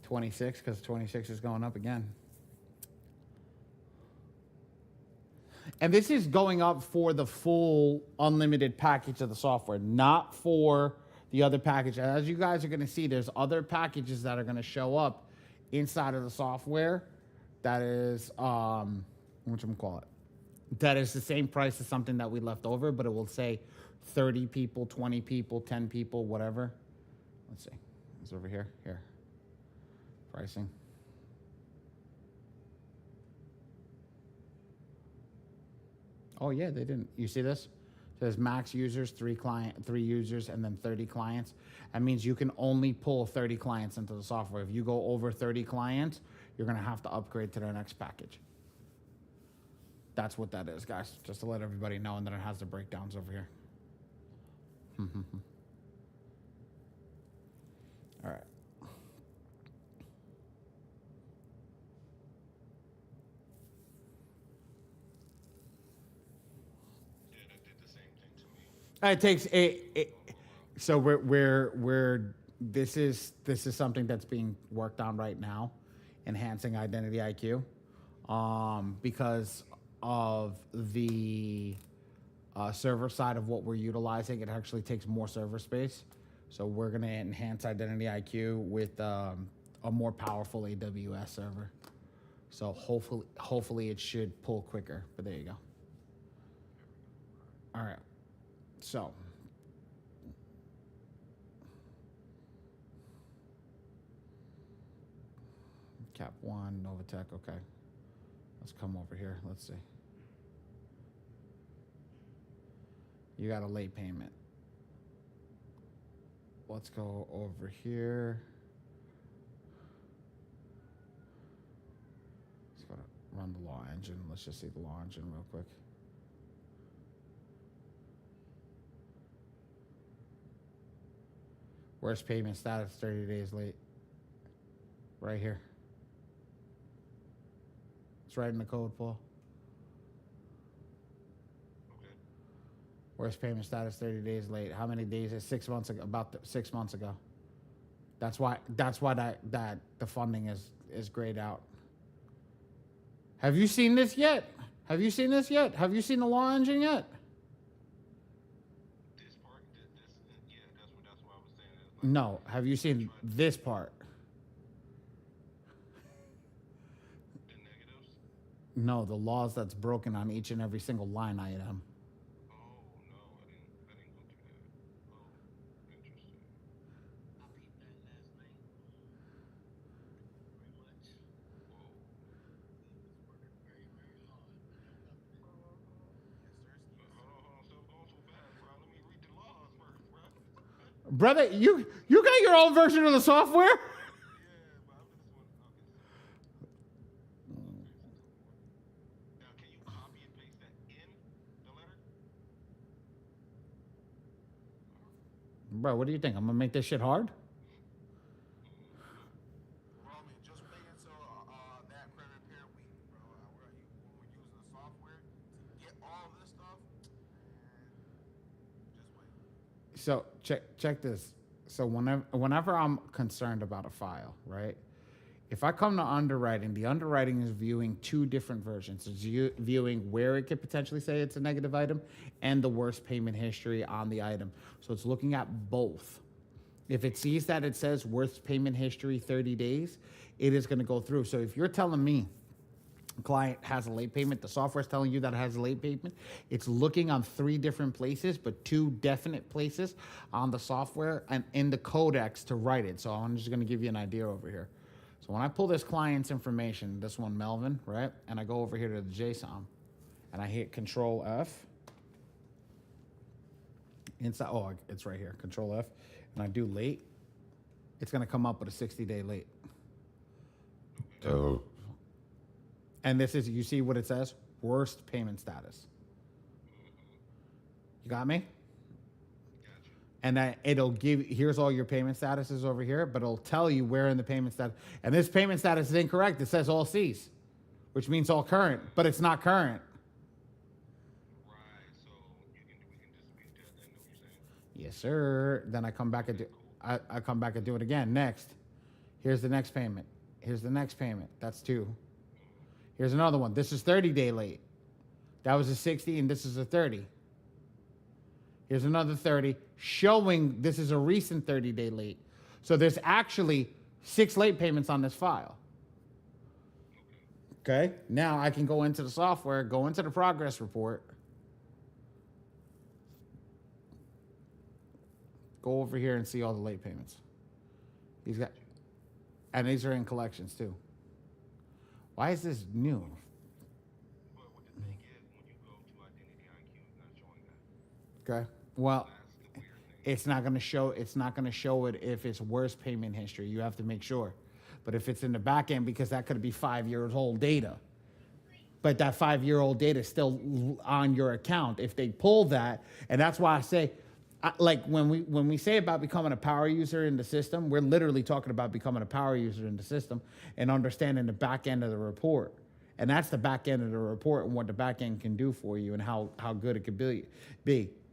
26, because 26 is going up again. And this is going up for the full unlimited package of the software, not for the other package. As you guys are going to see, there's other packages that are going to show up inside of the software that is, whatchamacallit, that is the same price as something that we left over, but it will say 30 people, 20 people, 10 people, whatever. Let's see. It's over here. Here. Pricing. Oh yeah, they didn't. You see this? It says max users, 3 users, and then 30 clients. That means you can only pull 30 clients into the software. If you go over 30 clients, you're gonna have to upgrade to their next package. That's what that is, guys. Just to let everybody know, and then it has the breakdowns over here. All right. Yeah, that did the same thing to me. It takes so we're this is something that's being worked on right now, enhancing identity IQ, because of the server side of what we're utilizing. It actually takes more server space, so we're gonna enhance identity IQ with a more powerful AWS server. So hopefully it should pull quicker. But there you go. All right. So, Cap 1, Novatech, okay. Let's come over here. Let's see. You got a late payment. Let's go over here. Let's go to run the law engine. Let's just see the law engine real quick. Worst payment status 30 days late. Right here. It's right in the code, Paul. Okay. Worst payment status 30 days late. How many days is 6 months ago? About 6 months ago. That's why that the funding is grayed out. Have you seen this yet? Have you seen this yet? Have you seen the law engine yet? This part, yeah, that's what I was saying. It's like, No. Have you seen this part? the negatives. No, the laws that's broken on each and every single line item. Oh no, I didn't go through that. Oh, interesting. I peeped that last night. Very much. Whoa. He was working very, very hard. Hold on, stop going so fast, bro. Let me read the laws first, bro. Brother, you got your own version of the software? Yeah, but I'm just one. Okay. Now, can you copy and paste that in the letter? Bro, what do you think? I'm gonna make this shit hard? Roman, just wait until that credit repair week, bro. When we're using the software to get all this stuff, just wait. So check this. So whenever I'm concerned about a file, right? If I come to underwriting, the underwriting is viewing two different versions. It's viewing where it could potentially say it's a negative item and the worst payment history on the item. So it's looking at both. If it sees that it says worst payment history 30 days, it is going to go through. So if you're telling me a client has a late payment, the software is telling you that it has a late payment, it's looking on 3 different places, but 2 definite places on the software and in the codex to write it. So I'm just going to give you an idea over here. So when I pull this client's information, this one, Melvin, right? And I go over here to the JSON and I hit Control F. Inside, oh, it's right here, Control F. And I do late, it's going to come up with a 60-day late. Oh. And this is, you see what it says? Worst payment status. You got me? Gotcha. And that it'll give, here's all your payment statuses over here, but it'll tell you where in the payment status. And this payment status is incorrect. It says all C's, which means all current, but it's not current. Right, so we can dispute that. I know what you're saying. Yes, sir. Then I come back and do, I come back and do it again. Next. Here's the next payment. Here's the next payment. That's 2. Here's another one. This is 30-day late. That was a 60, and this is a 30. Here's another 30, showing this is a recent 30-day late. So there's actually 6 late payments on this file. Okay? Now I can go into the software, go into the progress report, go over here and see all the late payments. He's got, and these are in collections too. Why is this new? But what the thing is, when you go to Identity IQ, it's not showing that. Okay. Well, That's the weird thing. it's not going to show. It's not going to show it if it's worst payment history. You have to make sure. But if it's in the back end, because that could be 5 years old data. but that 5-year-old data is still on your account if they pull that. And that's why I say, like when we say about becoming a power user in the system, we're literally talking about becoming a power user in the system and understanding the back end of the report. And that's the back end of the report and what the back end can do for you and how good it could be.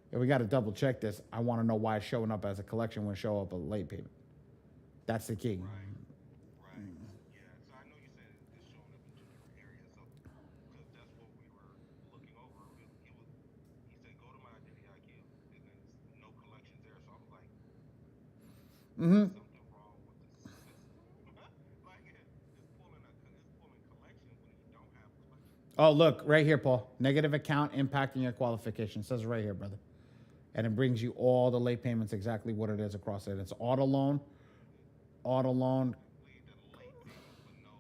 If we got to double check this, I want to know why it's showing up as a collection when it show up a late payment. That's the key. Right. Yeah. So I know you said it's showing up in two different areas. So because that's what we were looking over. He said go to my identity IQ, and then it's no collections there. So I was like, Mm-hmm. something wrong with the system. Like it's pulling collections when you don't have collections. Oh, look, right here, Paul. Negative account impacting your qualification. It says right here, brother. And it brings you all the late payments exactly what it is across it. It's auto loan. Lead the late payments with no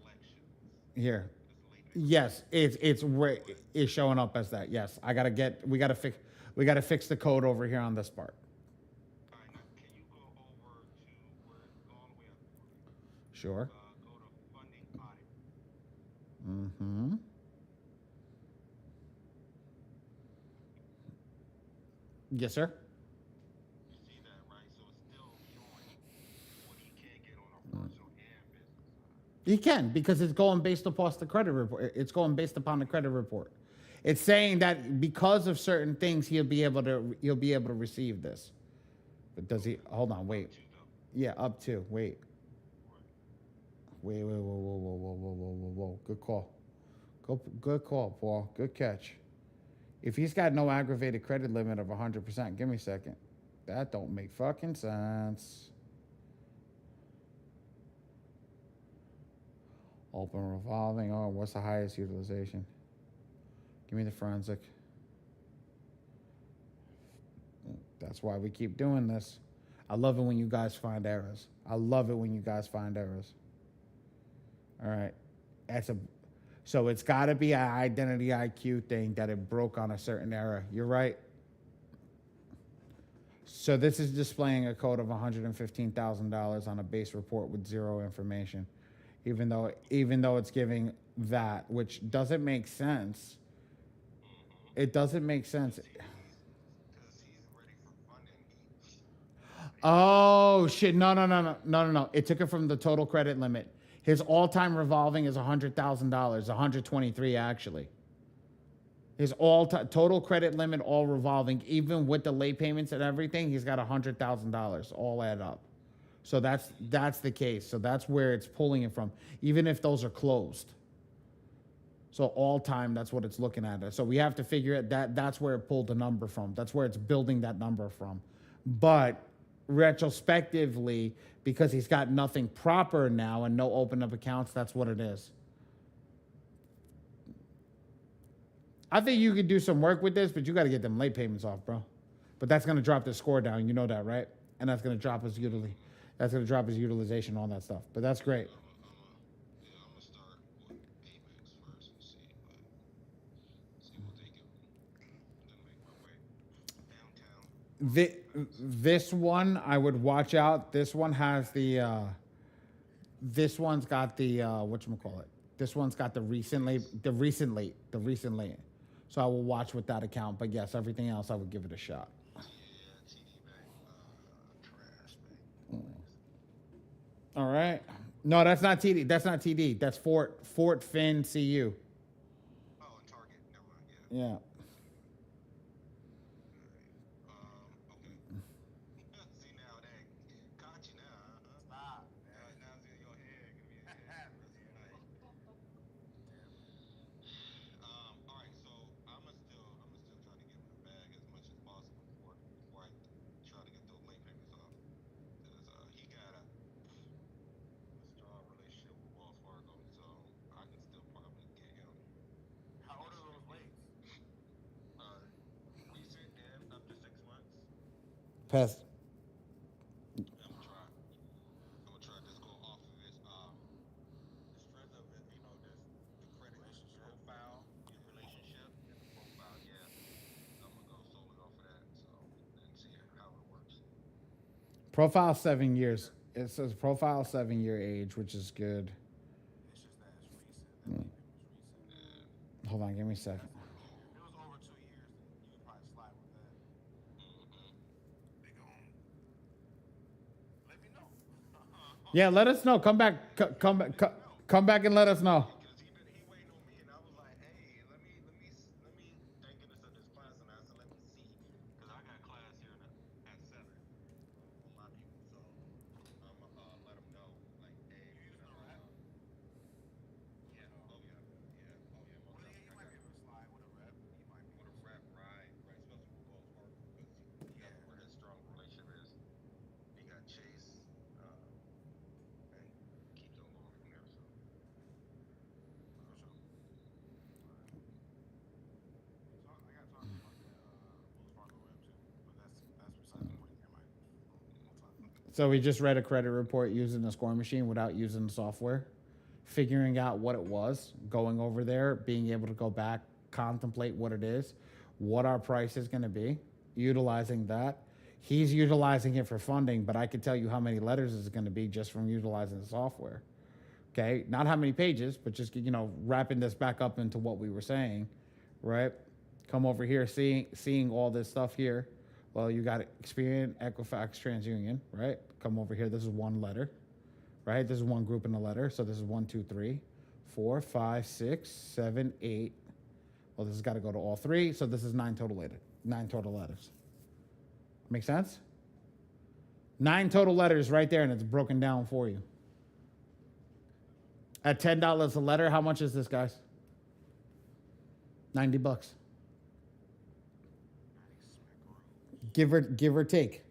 collections. Here. It's late payments. Yes, it's showing up as that. Yes. We gotta fix the code over here on this part. All right, now can you go over to where go all the way up for me? Sure. Go to funding audit. Mm-hmm. Yes, sir. You see that, right? So it's still showing what he can get on a personal and business side. He can because it's going based upon the credit report. It's going based upon the credit report. It's saying that because of certain things, he'll be able to receive this. But does he? Hold on, wait. Yeah, up to. Wait. Whoa. Good call. Good call, Paul. Good catch. If he's got no aggravated credit limit of 100%, give me a second. That don't make fucking sense. Open revolving. Oh, what's the highest utilization? Give me the forensic. That's why we keep doing this. I love it when you guys find errors. All right. So it's got to be an identity IQ thing that it broke on a certain error. You're right. So this is displaying a code of $115,000 on a base report with zero information, even though it's giving that, which doesn't make sense. It doesn't make sense. Because he's ready for funding. Oh shit! No. It took it from the total credit limit. His all-time revolving is $100,000, 123 actually. His total credit limit, all revolving, even with the late payments and everything, he's got $100,000 all add up. So that's the case. So that's where it's pulling it from, even if those are closed. So all time, that's what it's looking at. So we have to figure it that's where it pulled the number from. That's where it's building that number from. But retrospectively, because he's got nothing proper now and no open up accounts, that's what it is. I think you could do some work with this, but you got to get them late payments off, bro. But that's going to drop the score down. You know that, right? And that's going to drop his utilization, all that stuff. But that's great. I'm gonna start with Amex first and see what they give me. Then make my way downtown. This one, I would watch out. This one has the. This one's got the whatchamacallit. This one's got the recent late. So I will watch with that account. But yes, everything else I would give it a shot. Yeah, TD Bank, trash bank. All right. No, that's not TD. That's Fort Finn CU. Oh, and Target. Never mind. Yeah. Yeah. Okay. See now that caught you now. Stop. Now it's in your head. Give me a head. All right. So I'm gonna still try to get in the bag as much as possible before I try to get those late payments off. Because he got a strong relationship with Wells Fargo, so I can still probably get him. How old are those lates? Recent and up to 6 months. Pass. I'm gonna try just go off of his the strength of it, the credit profile, your relationship, and the profile. Yeah, I'm gonna go solely off of that. So and see how it works. Profile 7 years. It says profile 7-year age, which is good. It's just that it's recent. That late payment's recent. Hold on, give me a second. If it was over 2 years, then you would probably slide with that. They gon' let me know. Yeah, let us know. Come back. Come back and let us know. Because he waiting on me, and I was like, hey, let me thank goodness of this class, and I said, let me see, because I got class here at 7 for my people, so I'm let them know, like, hey, You using a rap? yeah, oh yeah, most Well, yeah, you definitely. might be able to slide with a rep. You might be With able a to rep, right, especially with Wells Fargo, because you got where his strong relationship is. He got Chase, and keeps on going from there. So for sure. I gotta talk about that Wells Fargo rep too, but that's beside the point. Never mind. We'll talk about that. So we just read a credit report using the score machine without using the software, figuring out what it was, going over there, being able to go back, contemplate what it is, what our price is going to be, utilizing that. He's utilizing it for funding, but I could tell you how many letters it's going to be just from utilizing the software. Okay, not how many pages, but just wrapping this back up into what we were saying, right? Come over here, seeing all this stuff here. Well, you got Experian, Equifax, TransUnion, right? Come over here. This is one letter, right? This is one group in the letter. So this is 1, 2, 3, 4, 5, 6, 7, 8. Well, this has got to go to all three. So this is 9 total letters. Make sense? 9 total letters right there, and it's broken down for you. At $10 a letter, how much is this, guys? $90. Give or take.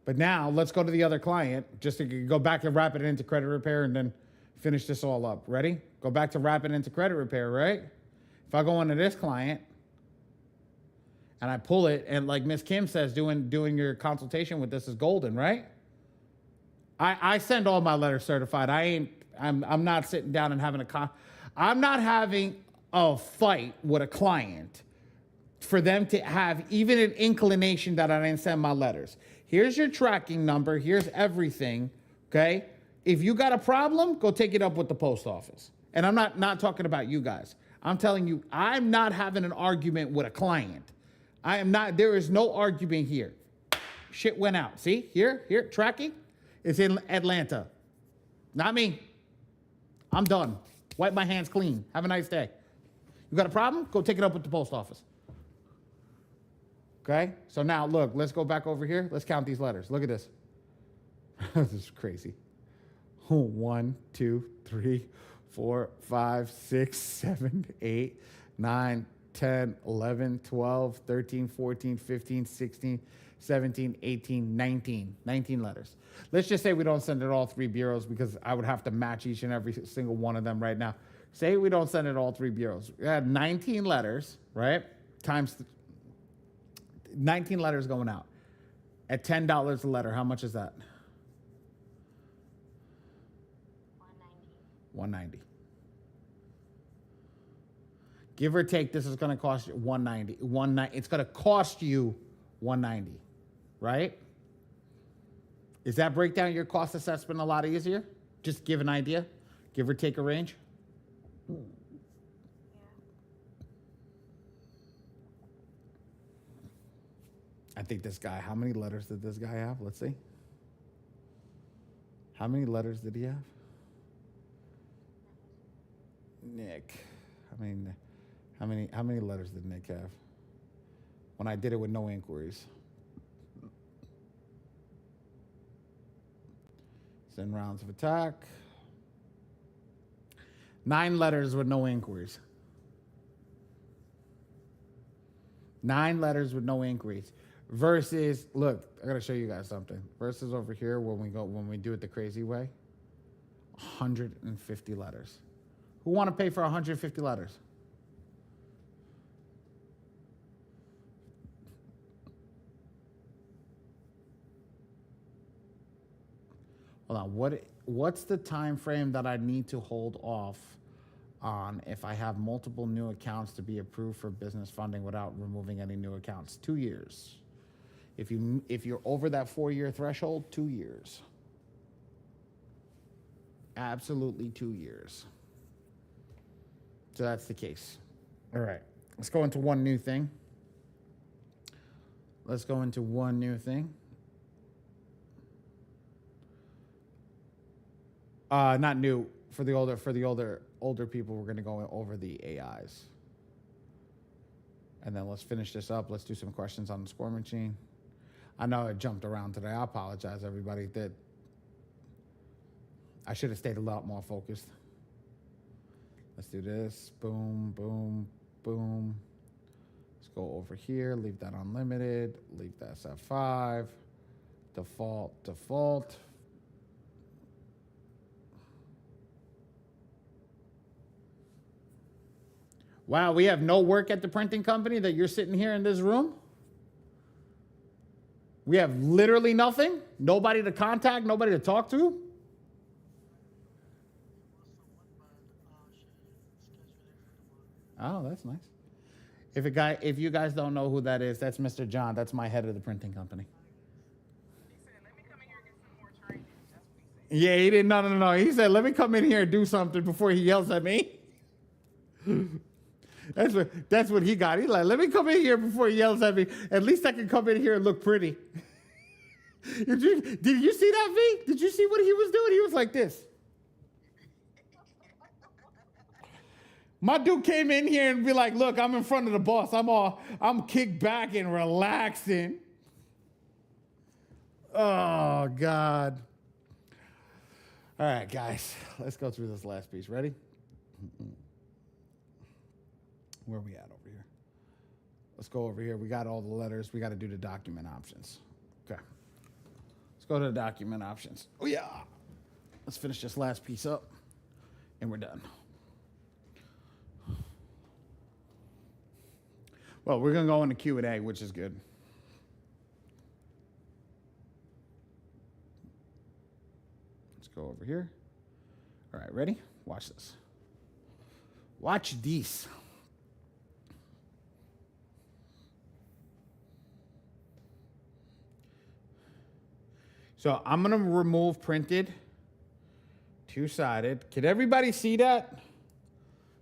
But now let's go to the other client, just to go back and wrap it into credit repair and then finish this all up. Ready? Go back to wrap it into credit repair, right? If I go into this client and I pull it, and like Miss Kim says, doing your consultation with this is golden, right? I send all my letters certified. I'm not sitting down and having I'm not having a fight with a client for them to have even an inclination that I didn't send my letters. Here's your tracking number. Here's everything. Okay. If you got a problem, go take it up with the post office. And I'm not talking about you guys. I'm telling you, I'm not having an argument with a client. There is no argument here. Shit went out. See, here, tracking. It's in Atlanta. Not me. I'm done. Wipe my hands clean. Have a nice day. You got a problem? Go take it up with the post office. Okay? So now, look, let's go back over here. Let's count these letters. Look at this. This is crazy. 1, 2, 3, 4, 5, 6, 7, 8, 9, 10, 11, 12, 13, 14, 15, 16, 17, 18, 19. 19 letters. Let's just say we don't send it all 3 bureaus, because I would have to match each and every single one of them right now. Say we don't send it all 3 bureaus. We had 19 letters, right? Times 19 letters going out. At $10 a letter, how much is that? $190. Give or take, this is going to cost you $190. It's going to cost you $190, right? Does that break down your cost assessment a lot easier? Just give an idea. Give or take a range. Yeah. I think this guy, how many letters did this guy have? Let's see. How many letters did he have? Nick. How many letters did Nick have? When I did it with no inquiries. Send rounds of attack. 9 letters with no inquiries. 9 letters with no inquiries. Versus, look, I gotta show you guys something. Versus over here when we do it the crazy way, 150 letters. Who want to pay for 150 letters? Hold on. What's the time frame that I need to hold off on if I have multiple new accounts to be approved for business funding without removing any new accounts? 2 years. If you're over that 4-year threshold, 2 years. Absolutely 2 years. So that's the case. All right. Let's go into one new thing. Not new. For the older people, we're gonna go over the AIs. And then let's finish this up. Let's do some questions on the score machine. I know it jumped around today. I apologize, everybody. I should have stayed a lot more focused. Let's do this. Boom, boom, boom. Let's go over here. Leave that unlimited. Leave that at 5. Default. Wow, we have no work at the printing company that you're sitting here in this room? We have literally nothing? Nobody to contact, nobody to talk to? Oh, that's nice. If you guys don't know who that is, that's Mr. John. That's my head of the printing company. He said, let me come in here and get some more training. That's what he said. Yeah, he didn't. No. He said, let me come in here and do something before he yells at me. That's what he got. He's like, let me come in here before he yells at me. At least I can come in here and look pretty. Did you see that, V? Did you see what he was doing? He was like this. My dude came in here and be like, look, I'm in front of the boss. I'm kicked back and relaxing. Oh, God. All right, guys. Let's go through this last piece. Ready? Where are we at over here? Let's go over here. We got all the letters. We got to do the document options. Okay. Let's go to the document options. Oh, yeah. Let's finish this last piece up, and we're done. Well, we're going to go into Q&A, which is good. Let's go over here. All right, ready? Watch this. Watch this. So I'm going to remove printed, two-sided. Can everybody see that?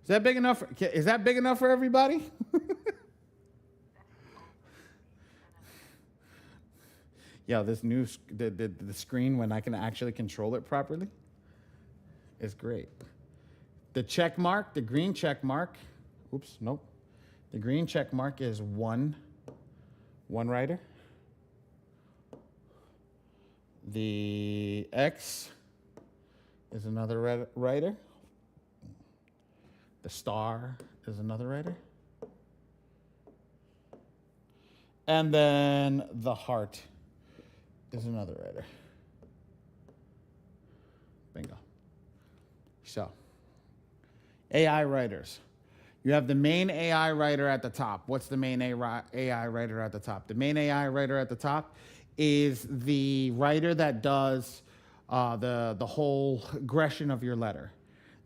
Is that big enough? Is that big enough for everybody? Yeah, this new the screen when I can actually control it properly is great. The check mark, the green check mark. Oops, nope. The green check mark is one writer. The X is another writer. The star is another writer. And then the heart is another writer. Bingo. So, AI writers. You have the main AI writer at the top. What's the main AI writer at the top? The main AI writer at the top is the writer that does the whole aggression of your letter.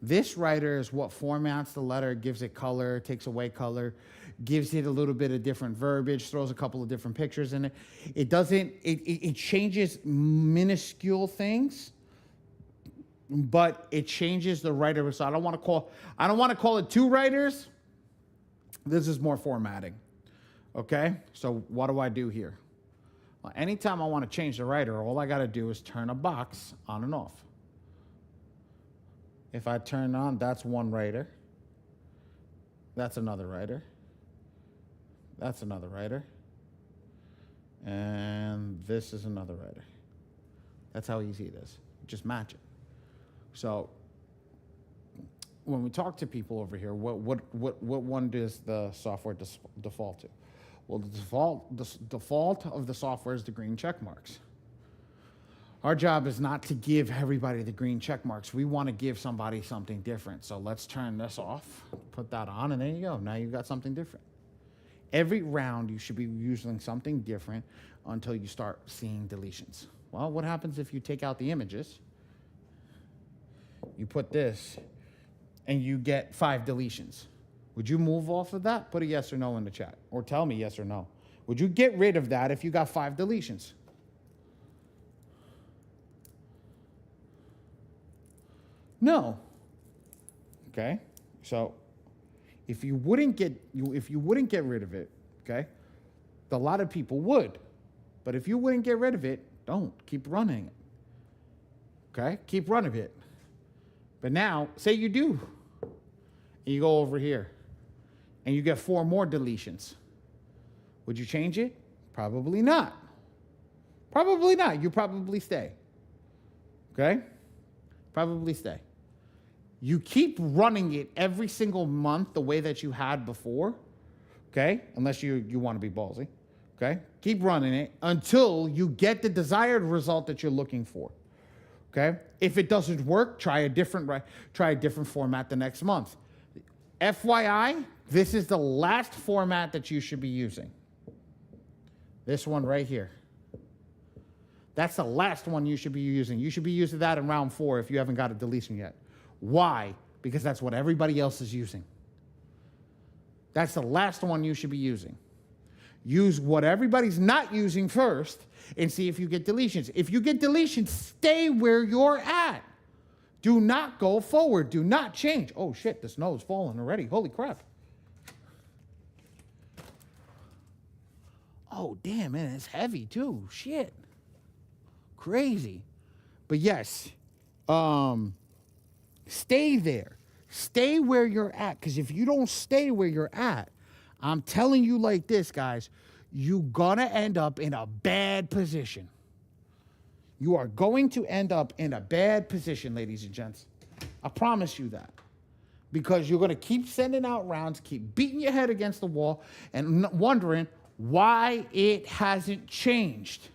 This writer is what formats the letter, gives it color, takes away color, gives it a little bit of different verbiage, throws a couple of different pictures in it. It changes minuscule things, but it changes the writer. So I don't want to call it two writers. This is more formatting. Okay? So what do I do here? Well, anytime I want to change the writer, all I got to do is turn a box on and off. If I turn on, that's one writer. That's another writer. That's another writer. And this is another writer. That's how easy it is. Just match it. So when we talk to people over here, what one does the software default to? Well, the default of the software is the green check marks. Our job is not to give everybody the green check marks. We want to give somebody something different. So let's turn this off, put that on, and there you go. Now you've got something different. Every round, you should be using something different until you start seeing deletions. Well, what happens if you take out the images, you put this, and you get 5 deletions? Would you move off of that? Put a yes or no in the chat, or tell me yes or no. Would you get rid of that if you got 5 deletions? No. Okay? So If you wouldn't get rid of it, okay, a lot of people would. But if you wouldn't get rid of it, don't. Keep running it. Okay? Keep running it. But now, say you do. And you go over here. And you get 4 more deletions. Would you change it? Probably not. Probably not. You probably stay. Okay? Probably stay. You keep running it every single month the way that you had before. Okay? Unless you want to be ballsy. Okay? Keep running it until you get the desired result that you're looking for. Okay? If it doesn't work, try a different format the next month. FYI, this is the last format that you should be using. This one right here. That's the last one you should be using. You should be using that in round 4 if you haven't got a deletion yet. Why? Because that's what everybody else is using. That's the last one you should be using. Use what everybody's not using first and see if you get deletions. If you get deletions, stay where you're at. Do not go forward. Do not change. Oh, shit, the snow is falling already. Holy crap. Oh, damn, man, it's heavy, too. Shit. Crazy. But yes, stay there. Stay where you're at. Because if you don't stay where you're at, I'm telling you like this, guys, you're going to end up in a bad position. You are going to end up in a bad position, ladies and gents. I promise you that. Because you're going to keep sending out rounds, keep beating your head against the wall, and wondering why it hasn't changed.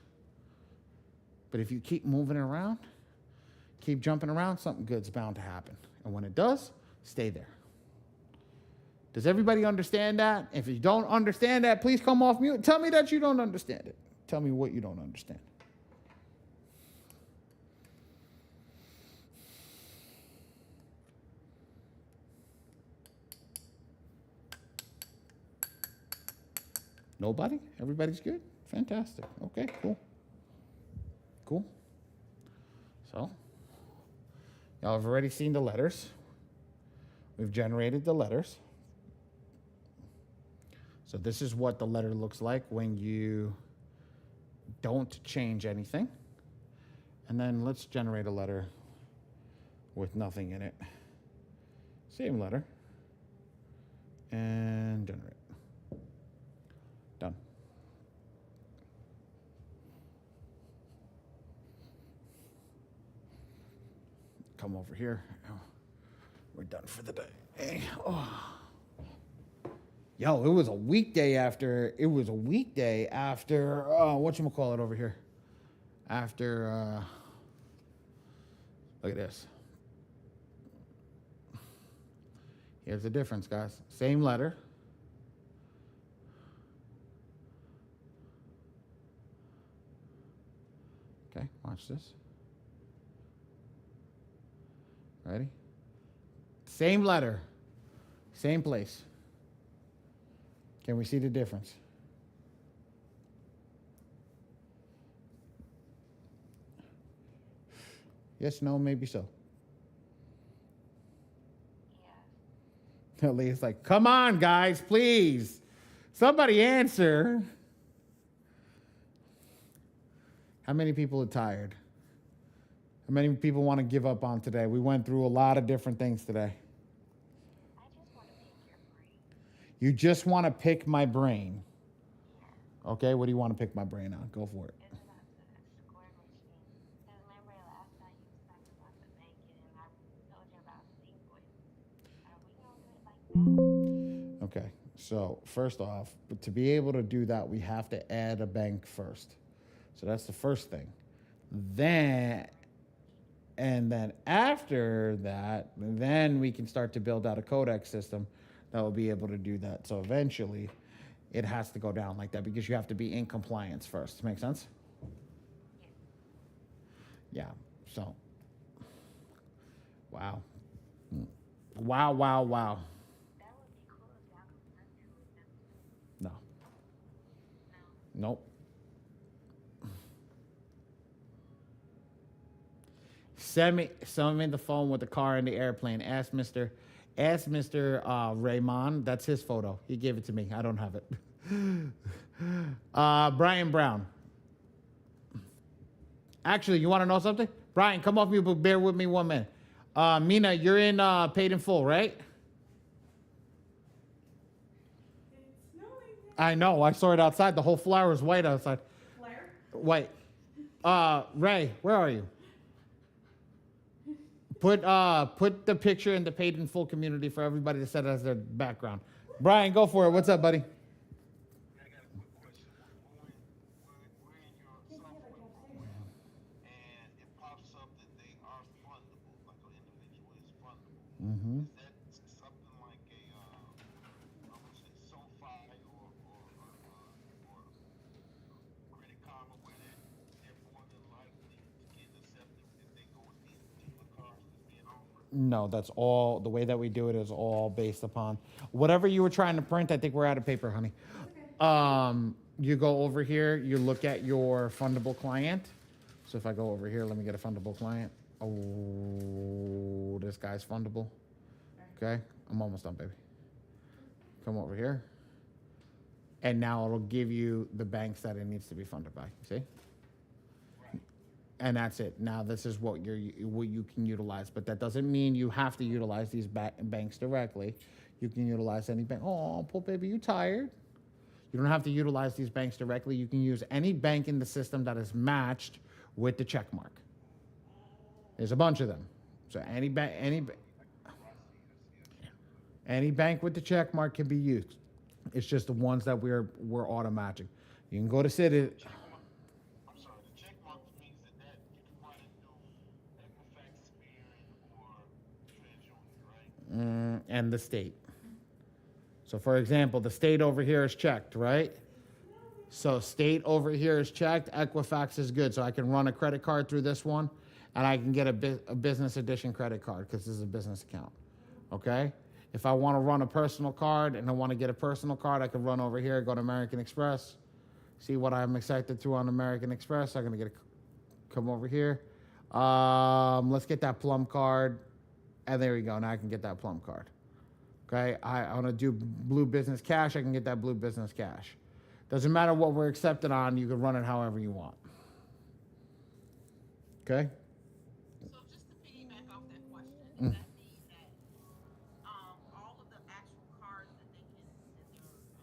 But if you keep moving around, keep jumping around, something good's bound to happen. And when it does, stay there. Does everybody understand that? If you don't understand that, please come off mute. Tell me that you don't understand it. Tell me what you don't understand. Nobody? Everybody's good? Fantastic. Okay, cool. Cool. So, y'all have already seen the letters. We've generated the letters. So this is what the letter looks like when you don't change anything. And then let's generate a letter with nothing in it. Same letter. And generate. Done. Come over here. We're done for the day. Oh. Yo, it was a weekday after, whatchamacallit over here? After, look at this. Here's the difference, guys. Same letter. Okay, watch this. Ready? Same letter, same place. Can we see the difference? Yes, no, maybe so. Yeah. Leah's like, come on, guys, please. Somebody answer. How many people are tired? How many people want to give up on today? We went through a lot of different things today. You just want to pick my brain. Okay, what do you want to pick my brain on? Go for it. It's about the square machine. Because remember last time you was talking about the banking and I told you about sequence. Are we going to do it like that? Okay, so first off, to be able to do that, we have to add a bank first. So that's the first thing. Then after that, then we can start to build out a codex system that will be able to do that. So eventually, it has to go down like that because you have to be in compliance first. Make sense? Yeah. So, wow. Wow, wow, wow. That would be cool if y'all could partner with them. No. No. Nope. Send me the phone with the car and the airplane. Ask Mr. Raymond. That's his photo. He gave it to me. I don't have it. Brian Brown. Actually, you want to know something? Brian, come off mute, but bear with me 1 minute. Mina, you're in paid in full, right? I know. I saw it outside. The whole flower is white outside. Flare? White. Ray, where are you? Put the picture in the paid in full community for everybody to set as their background. Brian, go for it. What's up, buddy? I got a quick question. We're in your software and it pops up that they are fundable, like an individual is fundable. Mm-hmm. Is that something like a, I would say, SoFi or Credit Karma, where they're more than likely to get accepted if they go with these particular cards that's being offered? No, that's all. The way that we do it is all based upon whatever you were trying to print. I think we're out of paper, honey. You go over here. You look at your fundable client. So if I go over here, let me get a fundable client. Oh, this guy's fundable. Okay, I'm almost done, baby. Come over here. And now it'll give you the banks that it needs to be funded by. See? And that's it. Now this is what you can utilize, but that doesn't mean you have to utilize these banks directly. You can utilize any bank. Oh, poor baby, you tired? You don't have to utilize these banks directly. You can use any bank in the system that is matched with the check mark. There's a bunch of them. So any bank with the check mark can be used. It's just the ones that we're auto matching. You can go to Citi. I'm sorry, the check mark means that you can run it through Equifax, Experian, or TransUnion, right? And the state. So for example, the state over here is checked, right? So state over here is checked. Equifax is good. So I can run a credit card through this one, and I can get a business edition credit card because this is a business account. Okay? If I want to run a personal card and I want to get a personal card, I can run over here, go to American Express, see what I'm excited to on American Express. I'm going to come over here. Let's get that Plum card. And there we go. Now I can get that Plum card. Okay? I want to do Blue Business Cash. I can get that Blue Business Cash. Doesn't matter what we're accepted on. You can run it however you want. Okay? So just to piggyback off that question, does that mean that all of the actual cards that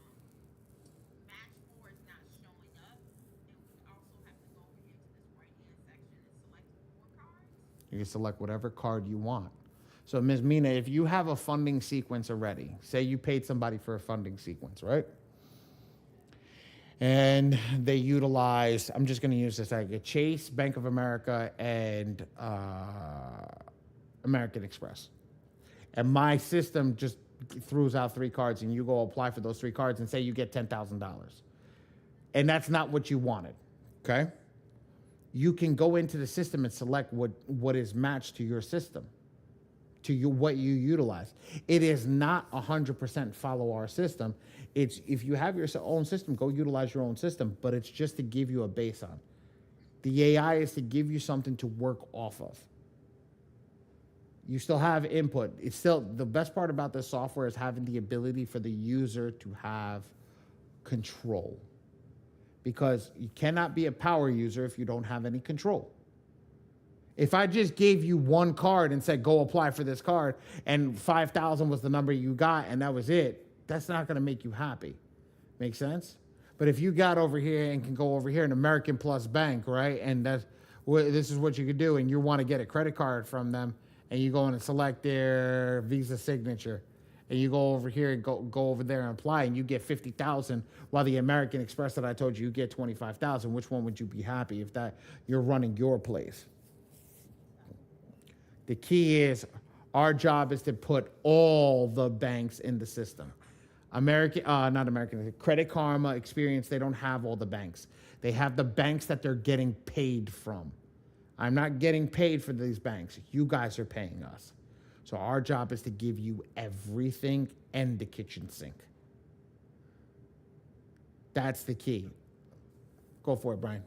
they're matched for is not showing up, and we also have to go over here to this right-hand section and select more cards? You can select whatever card you want. So, Ms. Mina, if you have a funding sequence already, say you paid somebody for a funding sequence, right? And they utilize, I'm just going to use this like a Chase, Bank of America, and American Express. And my system just throws out 3 cards, and you go apply for those 3 cards and say you get $10,000. And that's not what you wanted, okay? You can go into the system and select what is matched to your system, to what you utilize. It is not 100% follow our system. It's if you have your own system, go utilize your own system, but it's just to give you a base on. The AI is to give you something to work off of. You still have input. It's still, the best part about this software is having the ability for the user to have control. Because you cannot be a power user if you don't have any control. If I just gave you one card and said, go apply for this card, and 5,000 was the number you got, and that was it, that's not going to make you happy. Make sense? But if you got over here and can go over here, an American Plus Bank, right, and this is what you could do, and you want to get a credit card from them, and you go in and select their Visa signature, and you go over here and go over there and apply, and you get 50,000, while the American Express that I told you get 25,000. Which one would you be happy if that you're running your place? The key is our job is to put all the banks in the system. Credit Karma, Experience, they don't have all the banks. They have the banks that they're getting paid from. I'm not getting paid for these banks. You guys are paying us. So our job is to give you everything and the kitchen sink. That's the key. Go for it, Brian.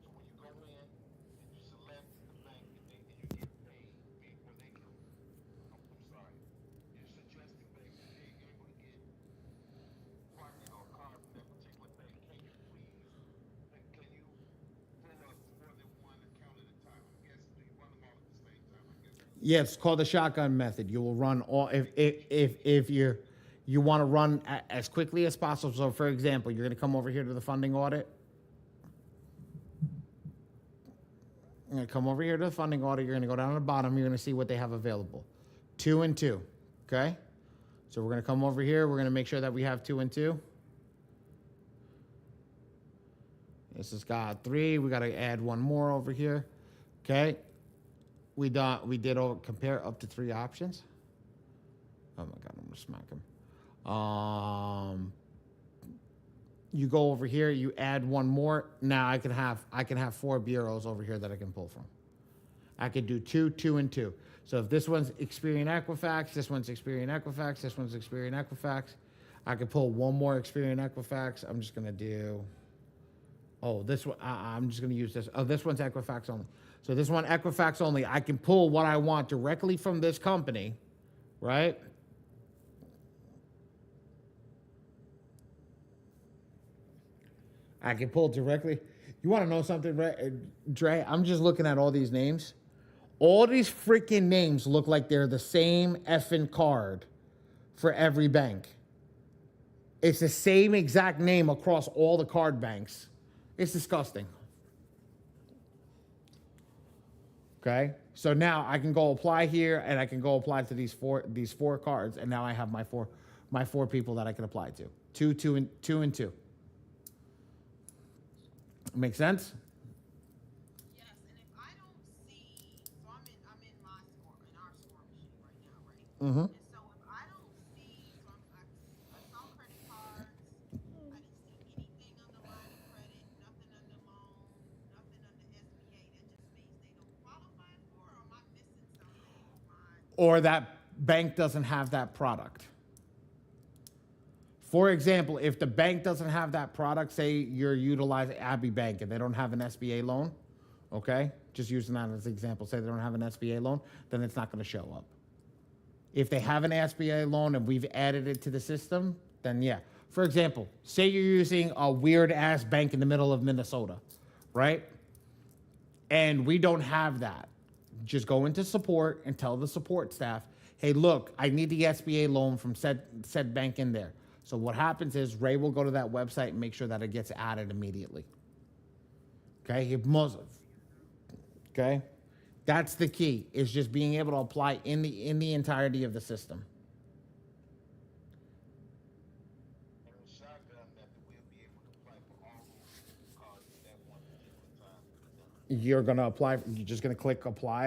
So when you go in and you select the bank and you Yeah, it's called the shotgun method. You will run all if you want to run as quickly as possible. So, for example, you're going to come over here to the funding audit. You're going to come over here to the funding audit. You're going to go down to the bottom. You're going to see what they have available. 2 and 2. Okay? So we're going to come over here. We're going to make sure that we have 2 and 2. This has got 3. We got to add one more over here. Okay? We did compare up to 3 options. Oh my God, I'm going to smack him. You go over here, you add one more. Now I can have 4 bureaus over here that I can pull from. I could do 2, 2, and 2. So if this one's Experian Equifax, this one's Experian Equifax, this one's Experian Equifax, I could pull one more Experian Equifax. I'm just gonna do. Oh, this one. I'm just gonna use this. Oh, this one's Equifax only. So this one Equifax only. I can pull what I want directly from this company, right? I can pull directly. You want to know something, Dre? I'm just looking at all these names. All these freaking names look like they're the same effing card for every bank. It's the same exact name across all the card banks. It's disgusting. Okay? So now I can go apply here, and I can go apply to these four cards, and now I have my four people that I can apply to. 2, 2, and 2. Make sense? Yes, and if I don't see, so I'm in our score machine right now, right? Mm-hmm. And so if I don't see, I saw credit cards, I didn't see anything under line of credit, nothing under loan, nothing under SBA. That just means they don't qualify for, or am I missing something? Or that bank doesn't have that product. For example, if the bank doesn't have that product, say you're utilizing Abbey Bank and they don't have an SBA loan, okay? Just using that as an example, say they don't have an SBA loan, then it's not going to show up. If they have an SBA loan and we've added it to the system, then yeah. For example, say you're using a weird-ass bank in the middle of Minnesota, right? And we don't have that. Just go into support and tell the support staff, hey, look, I need the SBA loan from said bank in there. So what happens is Ray will go to that website and make sure that it gets added immediately. Okay, he must. Okay, that's the key. Is just being able to apply in the entirety of the system. And the shotgun method, we'll be able to apply for all those cards at that one particular time. You're gonna apply. You're just gonna click apply,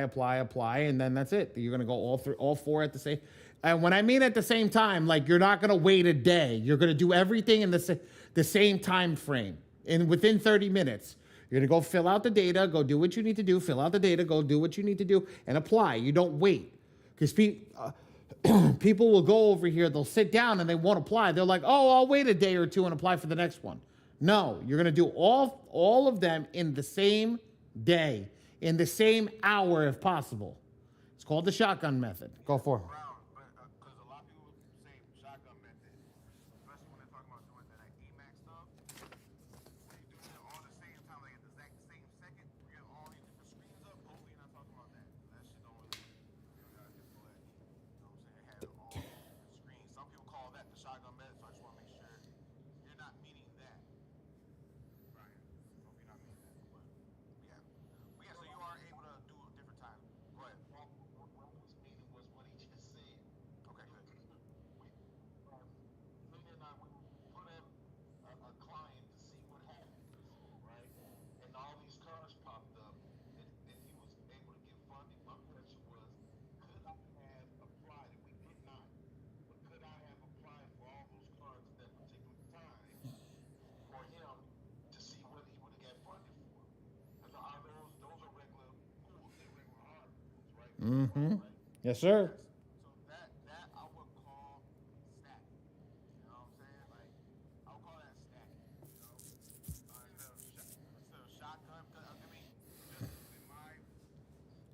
and then that's it. You're gonna go all 4 at the same. And when I mean at the same time, like you're not gonna wait a day. You're gonna do everything in the same time frame, and within 30 minutes. You're gonna go fill out the data, go do what you need to do, fill out the data, go do what you need to do, and apply. You don't wait, because people will go over here. They'll sit down and they won't apply. They're like, "Oh, I'll wait a day or 2 and apply for the next one." No, you're gonna do all of them in the same day, in the same hour if possible. It's called the shotgun method. Go for it. Because a lot of people say shotgun method, especially when they're talking about doing that EMAX stuff. When you do it all the same time, like at the exact same second, you get all these different screens up. Hopefully, you're not talking about that. That shit don't really, you gotta just go ahead. You know what I'm saying? Have all the different screens. Some people call that the shotgun method, so I just want to make sure you're not meaning that. Right. Hope you're not meaning that. But yeah. So you are able to do a different time. Go ahead. What was meaning was what he just said. Okay, good. Lily and I, we put in a client to see what happens, right? And all these cars popped up, and he was able to get funding. My question was, could I have applied? And we did not, but could I have applied for all those cars at that particular time for him to see what he would have got funded for? And are those are regular pools? They're regular hard pools, right? Mm-hmm. Right? Yes, sir. So that I would call stacking. You know what I'm saying? Like I would call that stacking. You know, instead of shotgun. Because I mean, just in my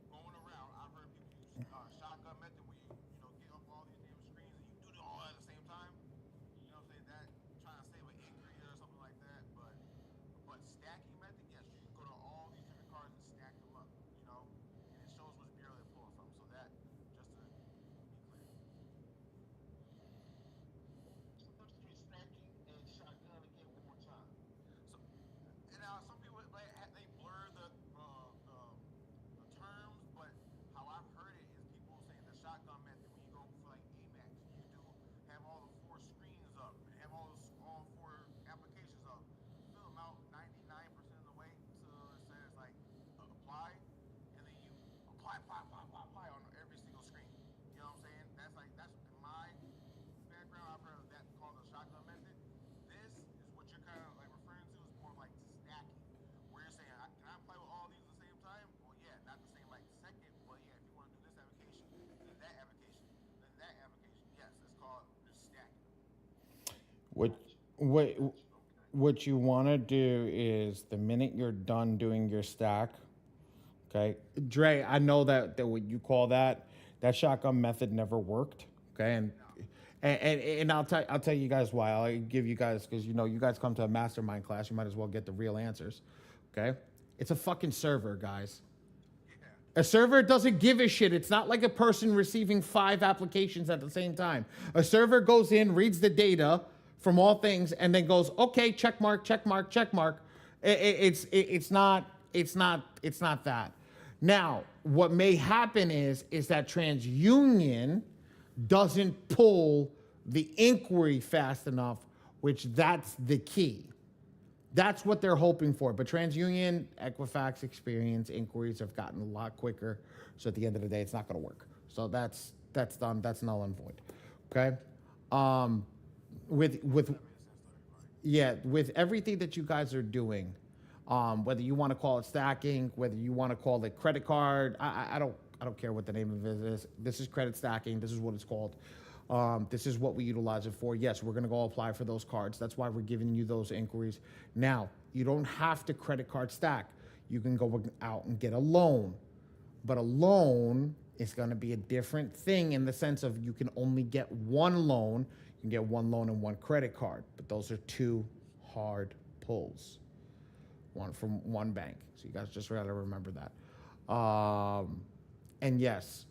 going around, I've heard people use shotgun method where you get up all these damn screens and you do it all at the same time. You know what I'm saying? That trying to save an inquiry or something like that. But stacking method, yes, you can go to all these different cards and stack them up. You know, and it shows which bureau they're pulling from. So that What what what you want to do is the minute you're done doing your stack, okay, Dre, I know that what you call that shotgun method never worked, okay, and I'll tell you guys why. I'll give you guys because you guys come to a mastermind class, you might as well get the real answers, okay? It's a fucking server, guys. A server doesn't give a shit. It's not like a person receiving 5 applications at the same time. A server goes in, reads the data from all things, and then goes, okay, check mark, check mark, check mark. It's not that. Now, what may happen is that TransUnion doesn't pull the inquiry fast enough, which that's the key. That's what they're hoping for. But TransUnion, Equifax, Experience, inquiries have gotten a lot quicker. So at the end of the day, it's not going to work. So that's done. That's null and void. Okay. With everything that you guys are doing, whether you want to call it stacking, whether you want to call it credit card, I don't care what the name of it is. This is credit stacking. This is what it's called. This is what we utilize it for. Yes, we're going to go apply for those cards. That's why we're giving you those inquiries. Now, you don't have to credit card stack. You can go out and get a loan. But a loan is going to be a different thing in the sense of you can only get one loan. You can get one loan and one credit card. But those are two hard pulls. One from one bank. So you guys just got to remember that. And yes,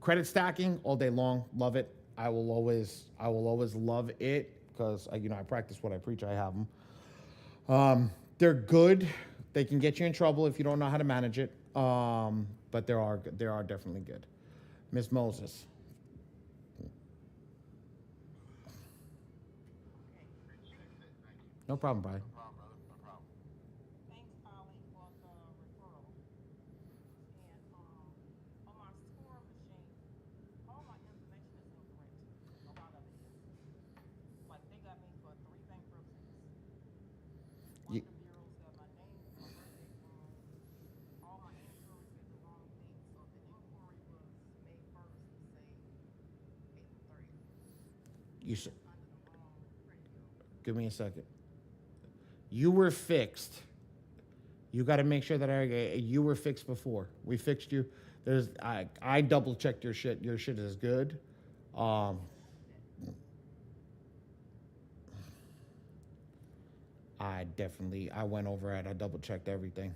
credit stacking all day long. Love it. I will always love it because I practice what I preach. I have them. They're good. They can get you in trouble if you don't know how to manage it. But they are definitely good. Miss Moses. No problem, Brian. No problem, brother. No problem. Thanks, Ollie, for the referral. And on my score machine, all my information is incorrect. A lot of it is. Like they got me for 3 bankruptcies. One Ye- of the bureaus got my name, my birthday wrong. All my inquiries get the wrong date. So the inquiry was May 1st to say April 30th. You s- Under the wrong credit bureau. Give me a second. You were fixed. You got to make sure that you were fixed before. We fixed you. I double checked your shit. Your shit is good. I went over it. I double checked everything.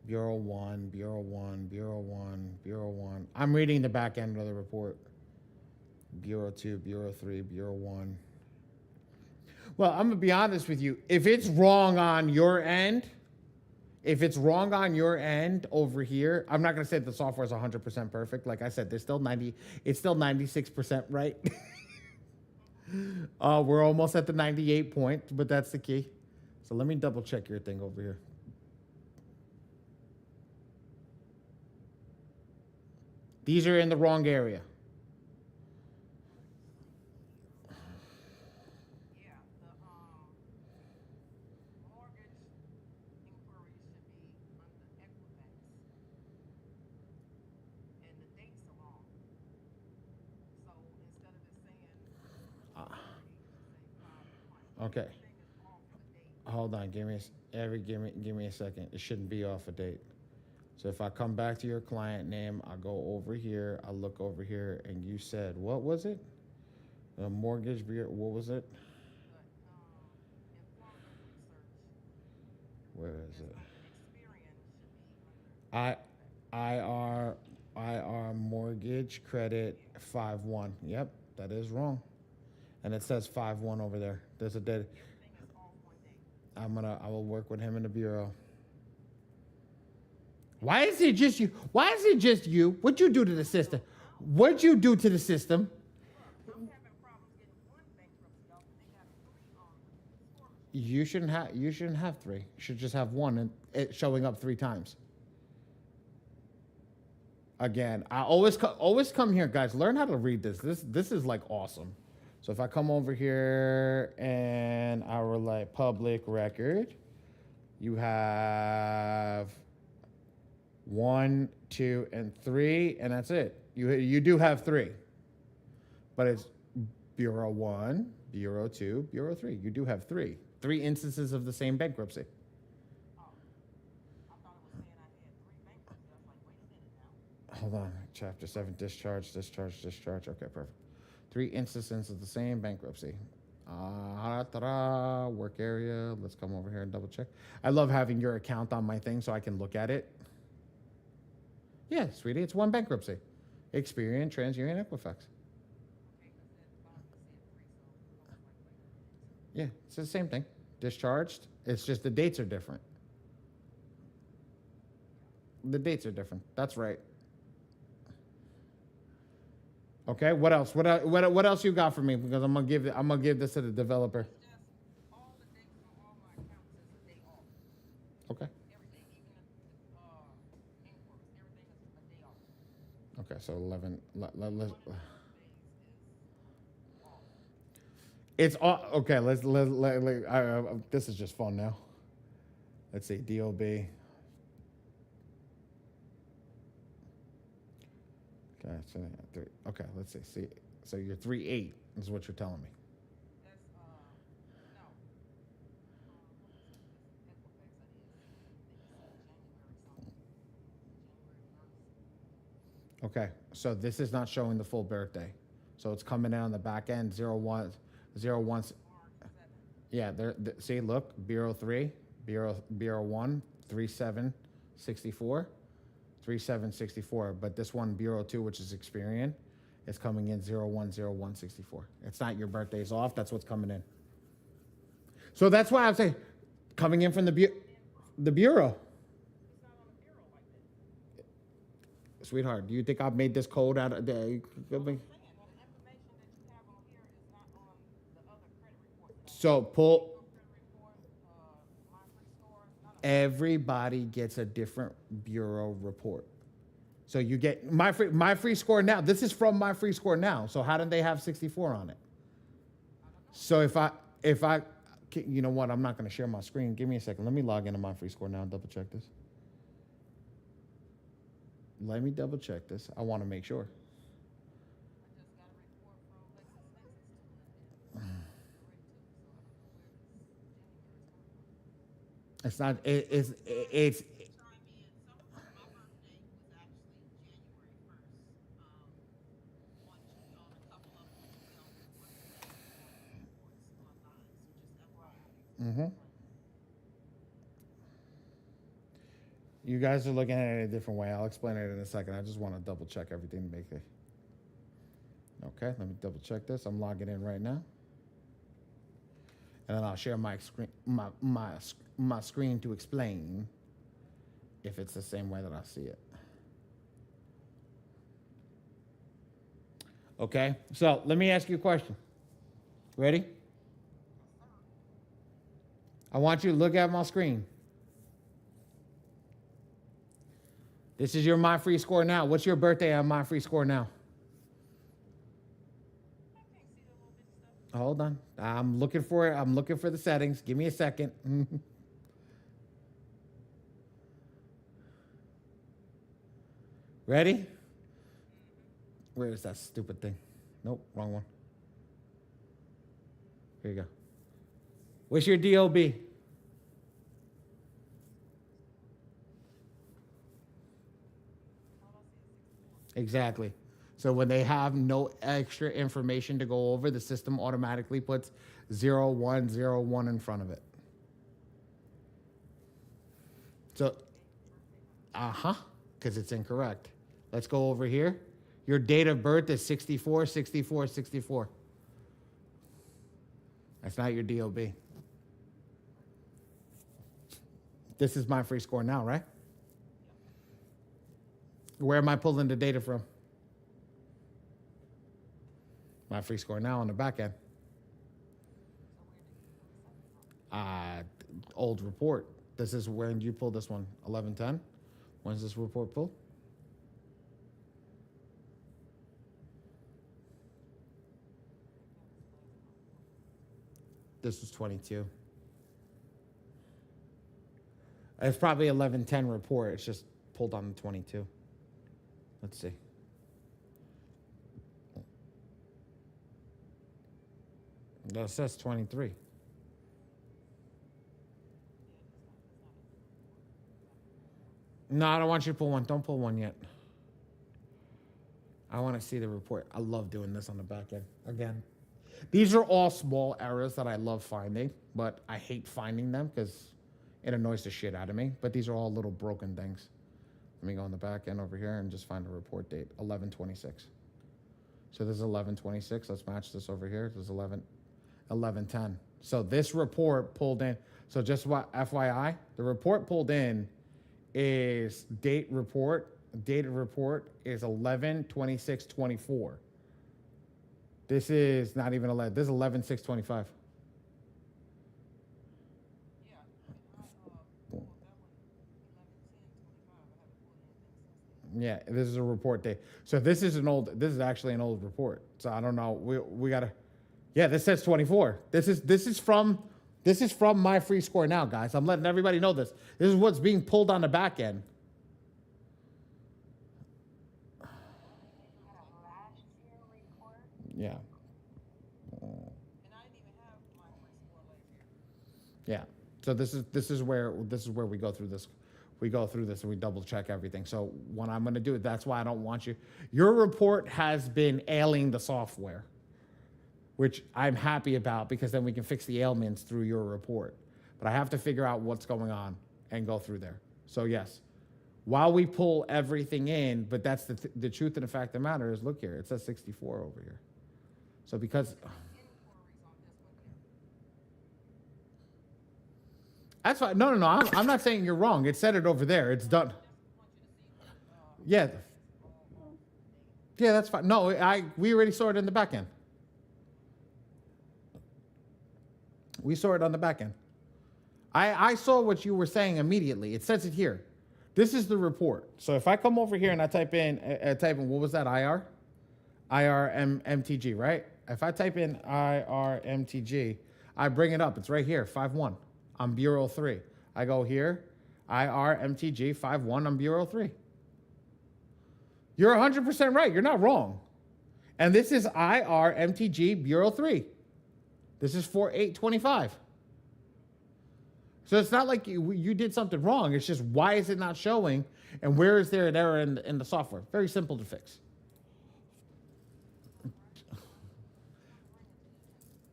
Bureau 1, Bureau 1, Bureau 1, Bureau 1. I'm reading the back end of the report. Bureau 2, Bureau 3, Bureau 1. Well, I'm going to be honest with you. If it's wrong on your end over here, I'm not going to say the software is 100% perfect. Like I said, it's still 96% right. We're almost at the 98 point, but that's the key. So let me double check your thing over here. These are in the wrong area. Yeah, the mortgage inquiry should be under Equifax. And the dates are wrong. So instead of it saying 30, it say 5/1. Okay. Everything is off the date. Hold on, give me a second. It shouldn't be off a date. So if I come back to your client name, I go over here, I look over here, and you said, what was it? A mortgage bureau, what was it? But employment research Where is is it? under Experian should be under IR mortgage credit 5-1. Yep, that is wrong. And it says 5-1 over there. There's a dead. everything is off one day. I will work with him in the bureau. Why is it just you? Why is it just you? What'd you do to the system? What'd you do to the system? I'm having problems getting one bankruptcy off, and they got 3 on the score machine. You shouldn't have 3. You should just have 1 and it showing up 3 times. Again, I always come here, guys. Learn how to read this. This is like awesome. So if I come over here and I were like public record, you have 1, 2, and 3, and that's it. You do have 3. but it's Bureau 1, Bureau 2, Bureau 3. You do have three instances of the same bankruptcy. Oh, I thought it was saying I had 3 bankruptcies. I was like, wait a minute now. Hold on. Chapter 7, discharge. Okay, perfect. 3 instances of the same bankruptcy. Work area. Let's come over here and double check. I love having your account on my thing so I can look at it. Yeah, sweetie, it's 1 bankruptcy. Experian, TransUnion, Equifax. Okay, because at the bottom it said 3, so I was like, wait. Yeah, it's the same thing. Discharged. It's just the dates are different. The dates are different. That's right. Okay, what else? What else you got for me? Because I'm gonna give this to the developer. It's just all the dates on all my accounts is a day off. Okay. Everything, even the inquiries, everything is a day off. Okay, so 11. One of those days is off. It's all okay. This is just fun now. Let's see, DOB. Okay, so okay, let's see. So you're 3.8 is what you're telling me. That's no. January something. Okay, so this is not showing the full birthday, so it's coming in on the back end 01. March 7th. Yeah, see, look, Bureau 3, Bureau 1, 3764, 3764. But this one, Bureau 2, which is Experian, is coming in 010164. It's not your birthdays off. That's what's coming in. So that's why I'm saying, coming in from the bureau. It's not on the bureau like that. Sweetheart, do you think I've made this code out of the? Well, the information that you have on here is not on the other credit reports. So pull. Credit report, my free score, none of Everybody gets a different bureau report. So you get my free score now. This is from my free score now. So how did they have 64 on it? So if I, you know what? I'm not going to share my screen. Give me a second. Let me log into my free score now and double check this. Let me double check this. I want to make sure. I just got a report from LexisNexis too, and It's not. It's. chime in. Some my birthday was actually January 1st. On a couple of them as well. Reports online. So just FYI. You guys are looking at it a different way. I'll explain it in a second. I just want to double check everything to make it. Okay, let me double check this. I'm logging in right now, and then I'll share my screen, my screen to explain if it's the same way that I see it. Okay, so let me ask you a question. Ready? I want you to look at my screen. This is your My Free Score Now. What's your birthday on My Free Score Now? I can't see the little bitty stuff. Hold on. I'm looking for it. I'm looking for the settings. Give me a second. Ready? Where is that stupid thing? Nope, wrong one. Here you go. What's your DOB? Exactly. So when they have no extra information to go over, the system automatically puts 0101 in front of it. So, because it's incorrect. Let's go over here. Your date of birth is 64, 64, 64. That's not your DOB. This is My Free Score Now, right? Where am I pulling the data from? My Free Score Now on the back end. Old report. This is when you pull this one, 1110. When's this report pulled? This was 22. It's probably 1110 report. It's just pulled on the 22. Let's see. That says 23. No, I don't want you to pull one. Don't pull one yet. I want to see the report. I love doing this on the back end. Again, these are all small errors that I love finding, but I hate finding them because it annoys the shit out of me. But these are all little broken things. Let me go on the back end over here and just find a report date, 11/26. So this is 11/26. Let's match this over here. This is 11/10. So this report pulled in. So just what FYI, the report pulled in is dated report is 11/26/24. This is not even 11. This is 11/6/25. Yeah, I pulled that one 11/10/25. I haven't pulled anything since then. Yeah, this is a report date. So this is actually an old report. So I don't know. We gotta. Yeah, this says 24. This is from my free score now, guys. I'm letting everybody know this. This is what's being pulled on the back end. You had a last year report. Yeah. And I didn't even have my free score last year. Yeah. So this is where we go through this. We go through this and we double check everything. So when I'm going to do it, that's why I don't want you. Your report has been ailing the software, which I'm happy about because then we can fix the ailments through your report. But I have to figure out what's going on and go through there. So yes, while we pull everything in, but that's the truth and the fact of the matter is, look here, it says 64 over here. So because that's fine. No. I'm not saying you're wrong. It said it over there. It's done. Yeah. Yeah, that's fine. No, we already saw it in the back end. We saw it on the back end. I saw what you were saying immediately. It says it here. This is the report. So if I come over here and I type in what was that, IR? IRMTG, right? If I type in IRMTG, I bring it up. It's right here, 5-1. I'm Bureau 3. I go here, IRMTG 5-1, I'm Bureau 3. You're 100% right. You're not wrong. And this is IRMTG Bureau 3. This is 4/8/25. So it's not like you did something wrong. It's just why is it not showing and where is there an error in the software? Very simple to fix.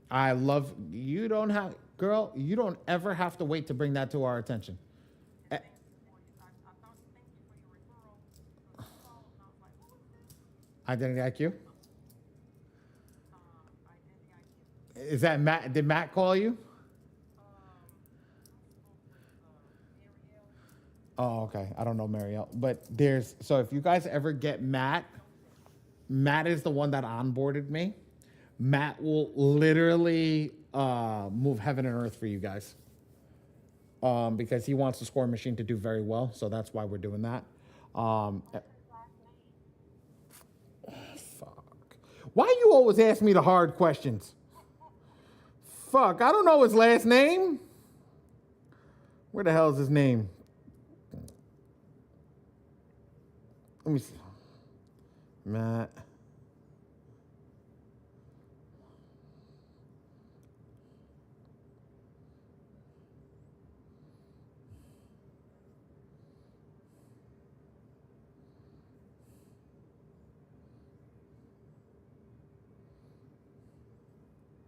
I love, you don't have, girl, you don't ever have to wait to bring that to our attention. I thought, thank you for your referral. And I was like, what was this? Identity IQ? Identity IQ. Is that Matt? Did Matt call you? Ariel. Oh, okay. I don't know Marielle. But so if you guys ever get Matt is the one that onboarded me. Matt will literally move heaven and earth for you guys. Because he wants the scoring machine to do very well. So that's why we're doing that. Fuck. Why you always ask me the hard questions? Fuck, I don't know his last name. Where the hell is his name? Let me see. Matt.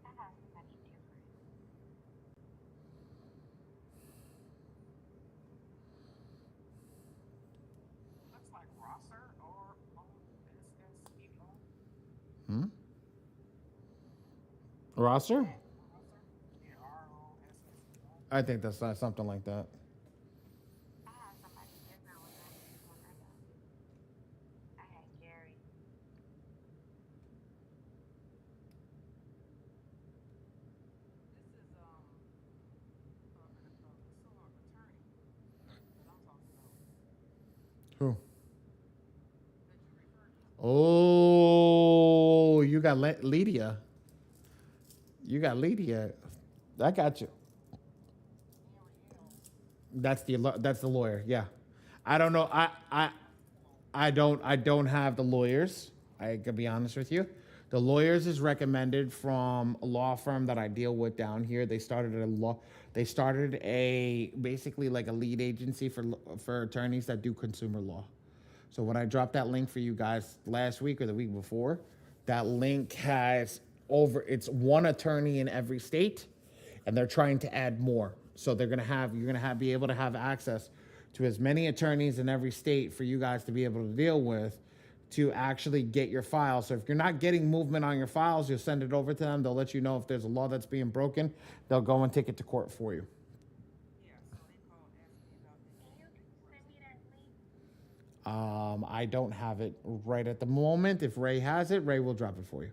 I have somebody different. Looks like Rosser or SSEO. Roster? Yeah, ROSSEO. I think that's something like that. I have somebody different when I got. I had Gary. This is a consumer attorney that I'm talking about. Who? That you referred to. Oh, you got Lydia. You got Lydia. I got you. That's the lawyer. Yeah. I don't know. I don't have the lawyers. I can be honest with you. The lawyers is recommended from a law firm that I deal with down here. They started a law. They started a basically like a lead agency for attorneys that do consumer law. So when I dropped that link for you guys last week or the week before, that link has over it's one attorney in every state, and they're trying to add more. So you're gonna have be able to have access to as many attorneys in every state for you guys to be able to deal with to actually get your files. So if you're not getting movement on your files, you'll send it over to them. They'll let you know if there's a law that's being broken. They'll go and take it to court for you. Yeah, so they called asking me about the Can you send me that link? I don't have it right at the moment. If Ray has it, Ray will drop it for you.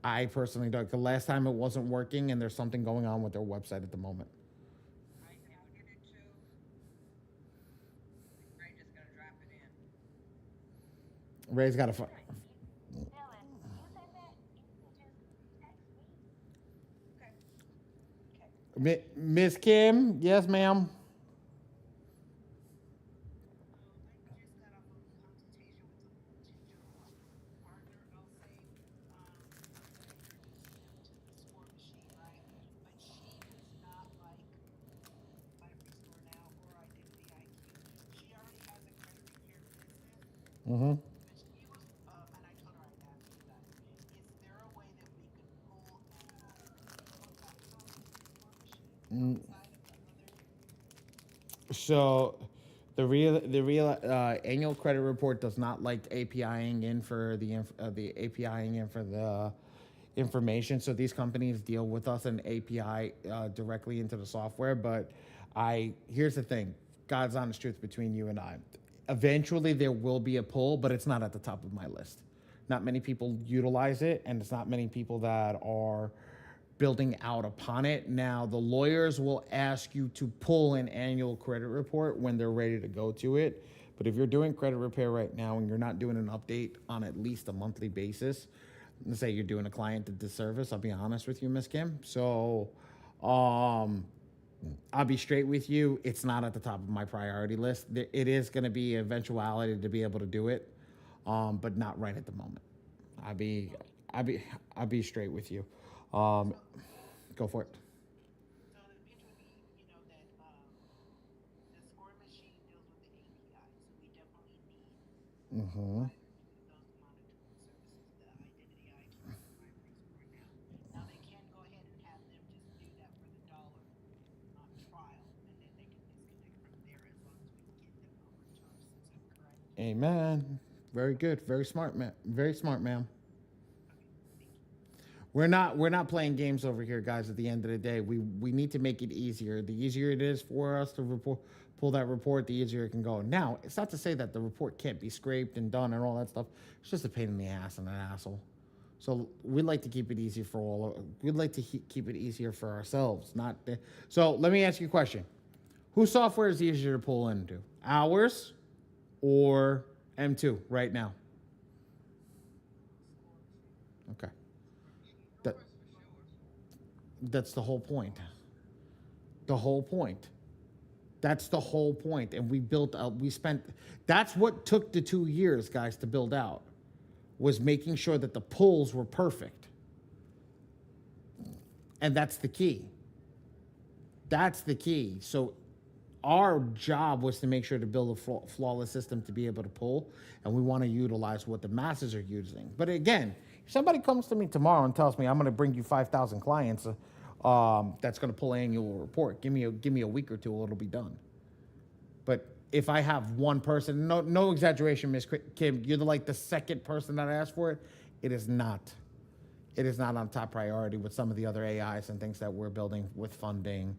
I personally don't. The last time it wasn't working, and there's something going on with their website at the moment. I downloaded it too. Ray just gonna drop it in. Ray's got to. Dylan, you said that you just text me. Okay. Miss Kim, yes, ma'am. I just got off of a consultation with a potential partner, I'll say. To the score machine, right? But she does not like Library Store now or Identity IQ. She already has a credit repair business. Mm-hmm. But she was, and I told her I'd ask you guys, is there a way that we could pull contacts off of the score machine outside of like other? So the real annual credit report does not like APIing in for the APIing in for the information. So these companies deal with us and API directly into the software. But here's the thing, God's honest truth between you and I. Eventually there will be a pull, but it's not at the top of my list. Not many people utilize it, and it's not many people that are building out upon it. Now, the lawyers will ask you to pull an annual credit report when they're ready to go to it. But if you're doing credit repair right now and you're not doing an update on at least a monthly basis, let's say you're doing a client a disservice, I'll be honest with you, Miss Kim. So, I'll be straight with you. It's not at the top of my priority list. It is going to be an eventuality to be able to do it, but not right at the moment. I'll be straight with you. Go for it. So the pitch would be, that the score machine deals with the API, so we definitely need Mm-hmm. those monitoring services, the identity IQ and the library score now. Now they can go ahead and have them just do that for the dollar trial, and then they can disconnect from there as long as we can get them over to our system, correct? Amen. Very good. Very smart, man. Very smart, ma'am. Okay, thank you. We're not playing games over here, guys. At the end of the day, we need to make it easier. The easier it is for us to pull that report, the easier it can go. Now, it's not to say that the report can't be scraped and done and all that stuff. It's just a pain in the ass and an asshole. So we'd like to keep it easy for all. We'd like to keep it easier for ourselves. So let me ask you a question: whose software is easier to pull into, ours or M2 right now? Okay. That's the whole point. The whole point. That's the whole point. And that's what took the 2 years, guys, to build out, was making sure that the pulls were perfect. And that's the key. That's the key. So our job was to make sure to build a flawless system to be able to pull, and we want to utilize what the masses are using. But again, if somebody comes to me tomorrow and tells me I'm going to bring you 5,000 clients, that's going to pull an annual report. Give me a week or two, it'll be done. But if I have one person, no exaggeration, Miss Kim, you're like the second person that asked for it. It is not. It is not on top priority with some of the other AIs and things that we're building with funding.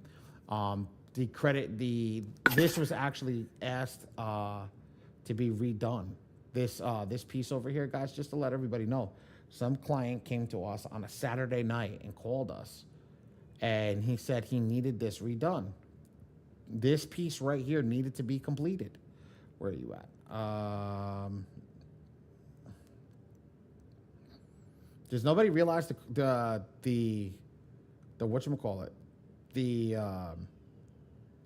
This was actually asked to be redone. This piece over here, guys, just to let everybody know, some client came to us on a Saturday night and called us, and he said he needed this redone. This piece right here needed to be completed. Where are you at? Does nobody realize the whatchamacallit?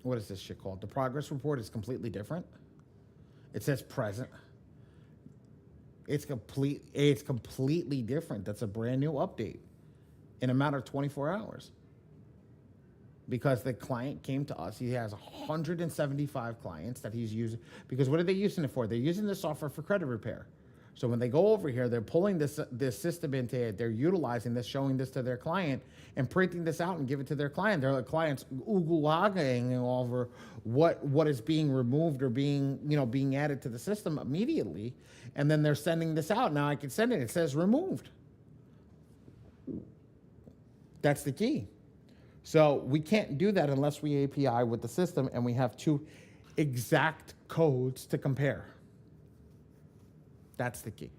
What is this shit called? The progress report is completely different. It says present. It's completely different. That's a brand new update in a matter of 24 hours. Because the client came to us. He has 175 clients that he's using. Because what are they using it for? They're using the software for credit repair. So when they go over here, they're pulling this system into it. They're utilizing this, showing this to their client, and printing this out and give it to their client. Their clients oogle-agging over what is being removed or being added to the system immediately, and then they're sending this out. Now I can send it. It says removed. That's the key. So we can't do that unless we API with the system and we have two exact codes to compare. That's the key.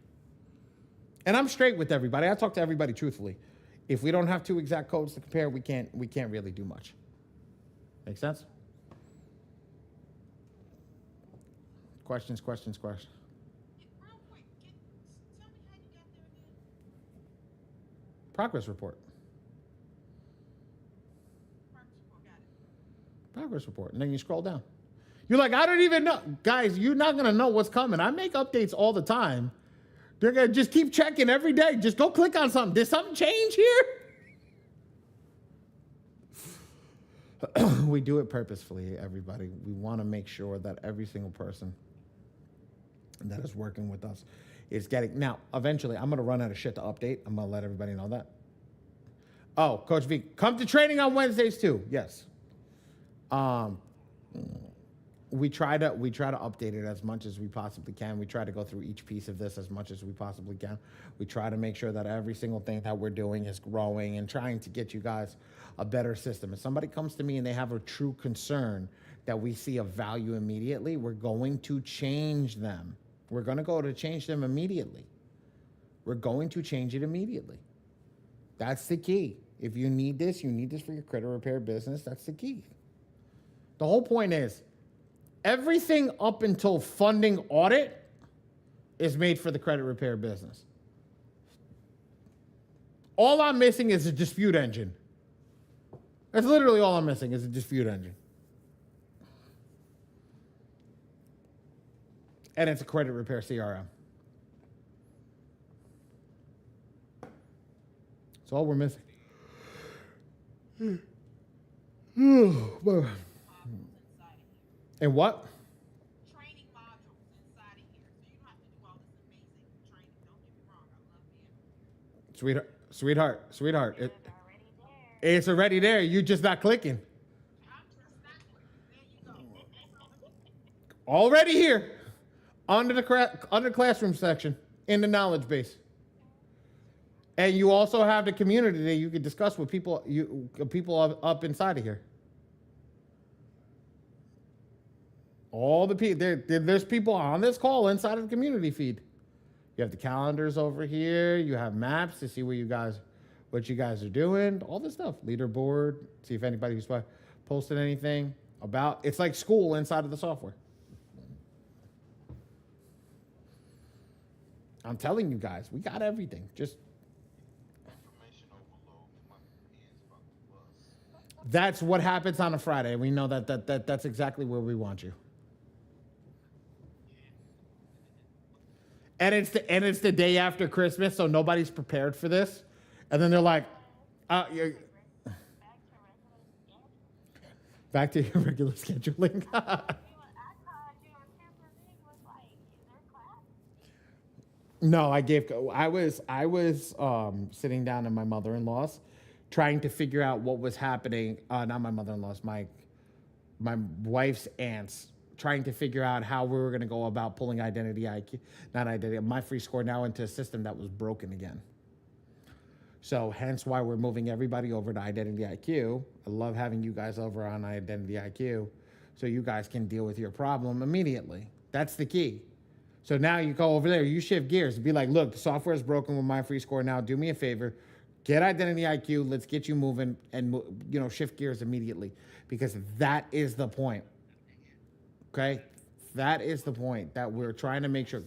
And I'm straight with everybody. I talk to everybody truthfully. If we don't have two exact codes to compare, we can't really do much. Make sense? Questions? Real quick, tell me how you got there again. Progress report. Got it. Progress report. And then you scroll down. You're like, I don't even know. Guys, you're not going to know what's coming. I make updates all the time. They're going to just keep checking every day. Just go click on something. Did something change here? We do it purposefully, everybody. We want to make sure that every single person that is working with us is getting... Now, eventually, I'm going to run out of shit to update. I'm going to let everybody know that. Oh, Coach V, come to training on Wednesdays too. Yes. We try to update it as much as we possibly can. We try to go through each piece of this as much as we possibly can. We try to make sure that every single thing that we're doing is growing and trying to get you guys a better system. If somebody comes to me and they have a true concern that we see a value immediately, we're going to change them. We're going to go to change them immediately. We're going to change it immediately. That's the key. If you need this for your credit repair business, that's the key. The whole point is, everything up until funding audit is made for the credit repair business. All I'm missing is a dispute engine. That's literally all I'm missing is a dispute engine. And it's a credit repair CRM. That's all we're missing. And what? Training modules inside of here, so you don't have to do all this amazing training. Don't get me wrong, I love being Sweetheart. It's already there. It's already there. You're just not clicking. I'm just not clicking. There you go. Already here, under the classroom section in the knowledge base. And you also have the community that you can discuss with people up inside of here. All the people there's people on this call inside of the community feed. You have the calendars over here. You have maps to see what you guys are doing. All this stuff. Leaderboard. See if anybody who's posted anything about. It's like school inside of the software. I'm telling you guys, we got everything. Just Information overload. My hands about to bust. that's what happens on a Friday. We know that's exactly where we want you. And it's the day after Christmas, so nobody's prepared for this. And then they're like, you're back to your regular scheduling. I called you on campus. He was like, is there class? No, I was sitting down in my mother-in-law's, trying to figure out what was happening. Not my mother-in-law's, my wife's aunt's, trying to figure out how we were going to go about pulling my free score now into a system that was broken again. So hence why we're moving everybody over to Identity IQ. I love having you guys over on Identity IQ so you guys can deal with your problem immediately. That's the key. So now you go over there, you shift gears, be like, look, the software is broken with my free score now. Do me a favor, get Identity IQ. Let's get you moving and shift gears immediately, because that is the point. Okay, that is the point that we're trying to make sure.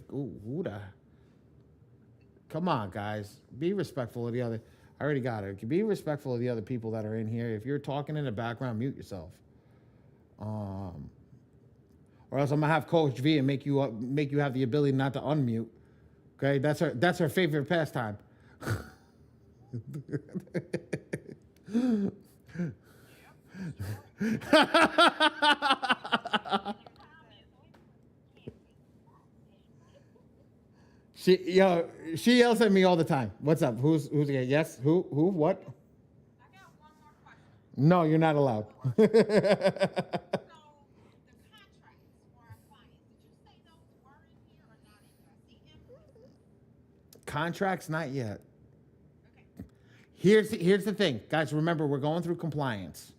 Come on, guys, be respectful of the other. I already got it. Be respectful of the other people that are in here. If you're talking in the background, mute yourself. Or else I'm gonna have Coach V and make you have the ability not to unmute. Okay, that's her favorite pastime. She yells at me all the time. What's up? Who's again? Yes? Who? What? I got one more question. No, you're not allowed. So, the contracts for our clients, did you say those were in here or not in here? I see invoices. Contracts, not yet. Okay. Here's the thing, guys. Remember, we're going through compliance.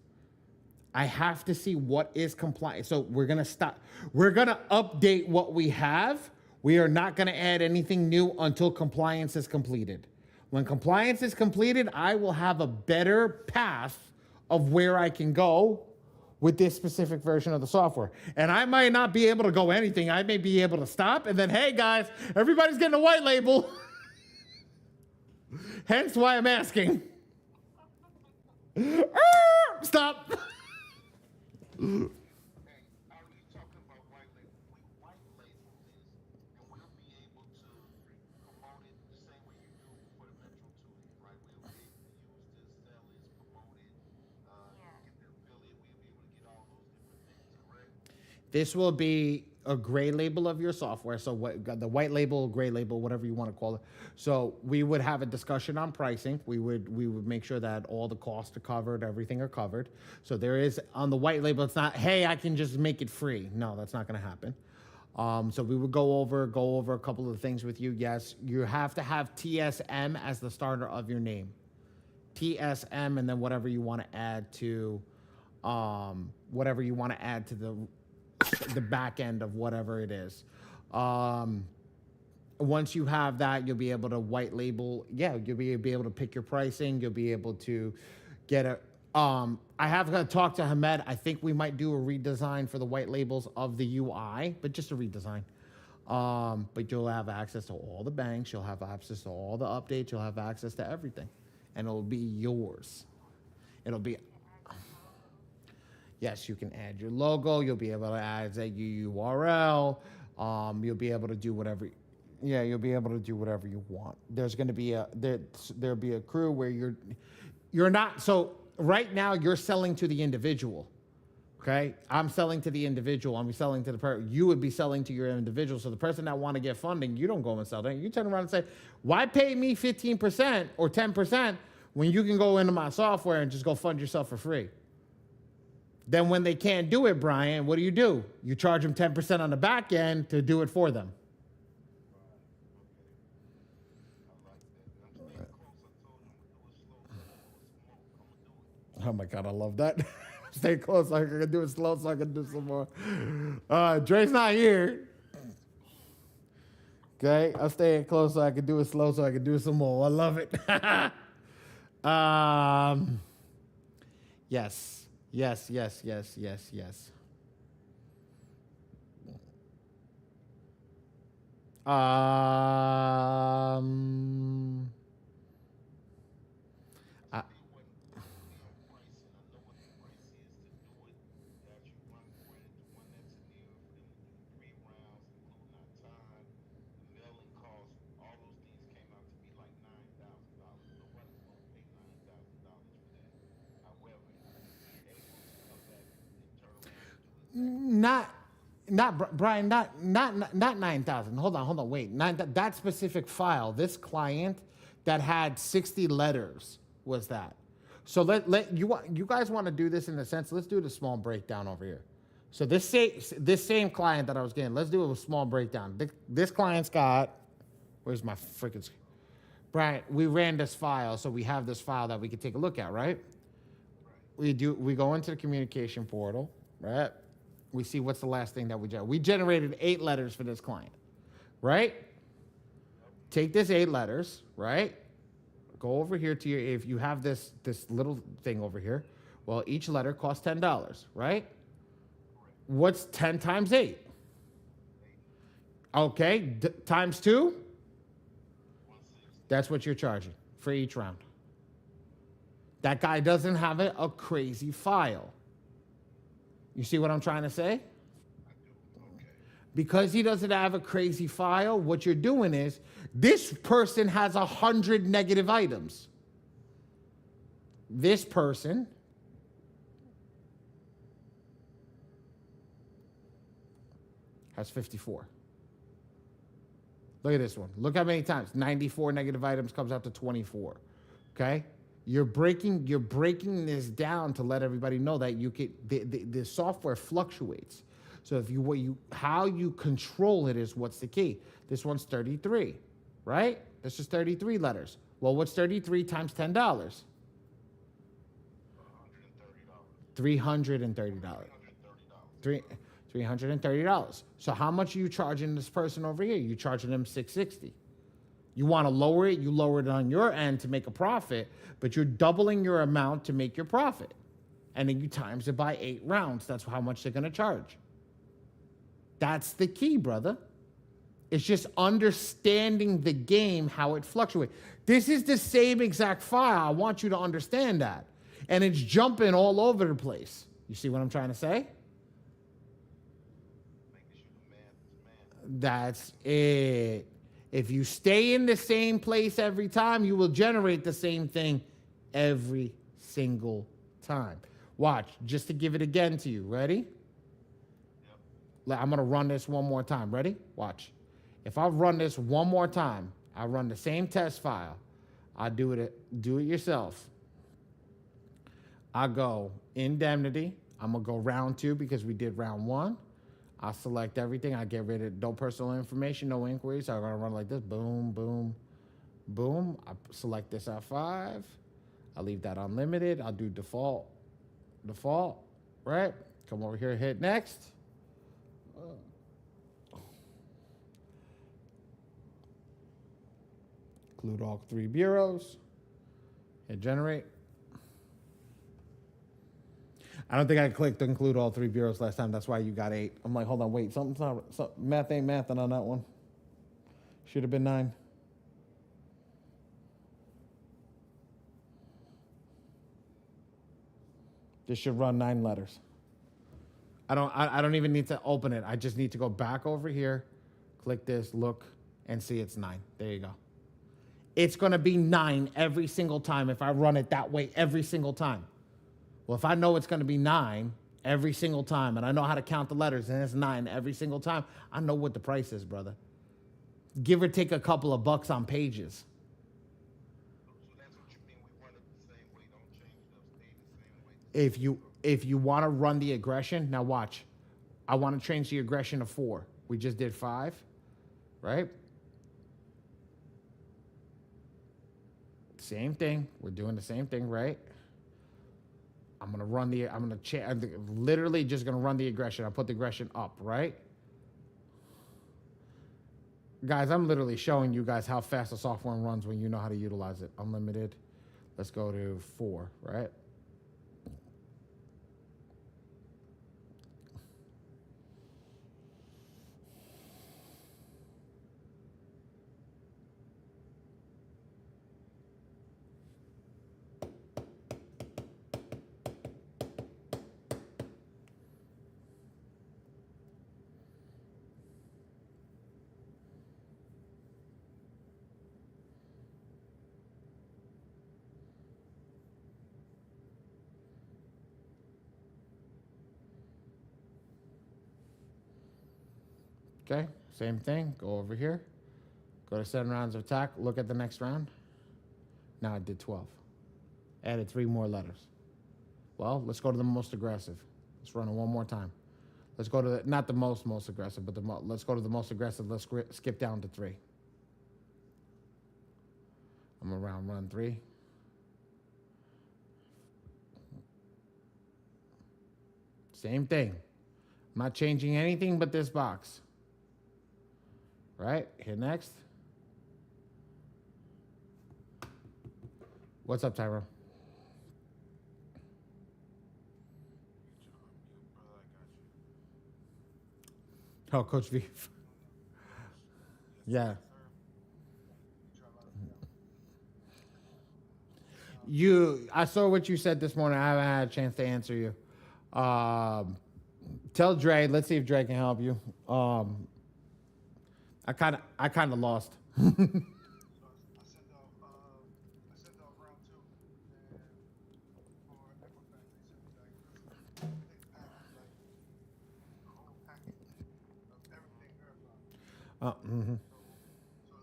I have to see what is compliant. So we're gonna stop. We're gonna update what we have. We are not gonna add anything new until compliance is completed. When compliance is completed, I will have a better path of where I can go with this specific version of the software. And I might not be able to go anything. I may be able to stop and then, hey guys, everybody's getting a white label. Hence why I'm asking. Stop. Hey, are you talking about white label? We white label this, and we'll be able to promote it the same way you do for the Metro 2, right? We'll be able to use this, sell it, promote it, get the affiliate. We'll be able to get all those different things, correct? This will be a gray label of your software. So what the white label, gray label, whatever you want to call it. So we would have a discussion on pricing. We would make sure that all the costs are covered, everything are covered. So there is on the white label, it's not, hey, I can just make it free. No, that's not going to happen. So we would go over a couple of things with you. Yes, you have to have TSM as the starter of your name. TSM, and then whatever you want to add to the back end of whatever it is. Once you have that, you'll be able to white label. Yeah, you'll be able to pick your pricing. You'll be able to get a. I have to talk to Hamed. I think we might do a redesign for the white labels of the UI, but just a redesign. But you'll have access to all the banks. You'll have access to all the updates. You'll have access to everything, and it'll be yours. It'll be. Yes, you can add your logo. You'll be able to add a URL. You'll be able to do whatever. Yeah, you'll be able to do whatever you want. There's going to be there'll be a crew where you're not. So right now you're selling to the individual. Okay, I'm selling to the individual. I'm selling to the person. You would be selling to your individual. So the person that want to get funding, you don't go and sell them. You turn around and say, "Why pay me 15% or 10% when you can go into my software and just go fund yourself for free?" Then when they can't do it, Brian, what do? You charge them 10% on the back end to do it for them. Oh my God, I love that. Stay close so I can do it slow so I can do some more. Dre's not here. Okay, I'm staying close so I can do it slow so I can do some more. I love it. Yes. Yes. Brian, not 9,000. Hold on, wait. That specific file, this client that had 60 letters was that. So let you guys want to do this in a sense. Let's do the small breakdown over here. So this same client that I was getting, let's do a small breakdown. This client's got, where's my freaking, Brian, we ran this file, so we have this file that we could take a look at, right? We go into the communication portal, right? We see what's the last thing that we generated. We generated 8 letters for this client, right? Take this 8 letters, right? Go over here to if you have this little thing over here. Well, each letter costs $10, right? What's 10 times 8? Okay, times 2? That's what you're charging for each round. That guy doesn't have a crazy file. You see what I'm trying to say? Because he doesn't have a crazy file, what you're doing is this person has 100 negative items. This person has 54. Look at this one. Look how many times 94 negative items comes out to 24. Okay? You're breaking this down to let everybody know that you can the software fluctuates. So if how you control it is what's the key. This one's 33, right? This is 33 letters. Well, what's 33 times $10? $330. $330. So how much are you charging this person over here? You charging them $660. You want to lower it, you lower it on your end to make a profit, but you're doubling your amount to make your profit. And then you times it by 8 rounds. That's how much they're going to charge. That's the key, brother. It's just understanding the game, how it fluctuates. This is the same exact file. I want you to understand that. And it's jumping all over the place. You see what I'm trying to say? That's it. If you stay in the same place every time, you will generate the same thing every single time. Watch, just to give it again to you. Ready? I'm going to run this one more time. Ready? Watch. If I run this one more time, I run the same test file. I do it yourself. I go indemnity. I'm going to go round 2 because we did round 1. I select everything. I get rid of no personal information, no inquiries. I'm going to run like this. Boom, boom, boom. I select this at 5. I leave that unlimited. I'll do default, right? Come over here, hit next. Include all 3 bureaus. Hit generate. I don't think I clicked to include all 3 bureaus last time. That's why you got 8. I'm like, hold on, wait. Something's not. Math ain't mathing on that one. Should have been 9. This should run 9 letters. I don't even need to open it. I just need to go back over here, click this, look, and see it's 9. There you go. It's going to be 9 every single time if I run it that way every single time. Well, if I know it's going to be 9 every single time, and I know how to count the letters, and it's 9 every single time, I know what the price is, brother. Give or take a couple of bucks on pages. So that's what you mean we run it the same way, don't change them, stay the same way. If you want to run the aggression, now watch. I want to change the aggression to 4. We just did 5, right? Same thing. We're doing the same thing, right? Literally just going to run the aggression. I'll put the aggression up, right? Guys, I'm literally showing you guys how fast the software runs when you know how to utilize it. Unlimited. Let's go to 4, right? Okay, same thing. Go over here. Go to 7 rounds of attack. Look at the next round. Now I did 12. Added 3 more letters. Well, let's go to the most aggressive. Let's run it one more time. Let's go to not the most aggressive, but let's go to the most aggressive. Let's skip down to 3. I'm gonna run 3. Same thing. I'm not changing anything but this box. Right? Hit next. What's up, Tyro? Oh, Coach V. Yeah. I saw what you said this morning. I haven't had a chance to answer you. Tell Dre. Let's see if Dre can help you. I kind of lost. So I sent off round two, and for Equifax they sent me like everything package, like a whole package of everything verified. Mm-hmm. So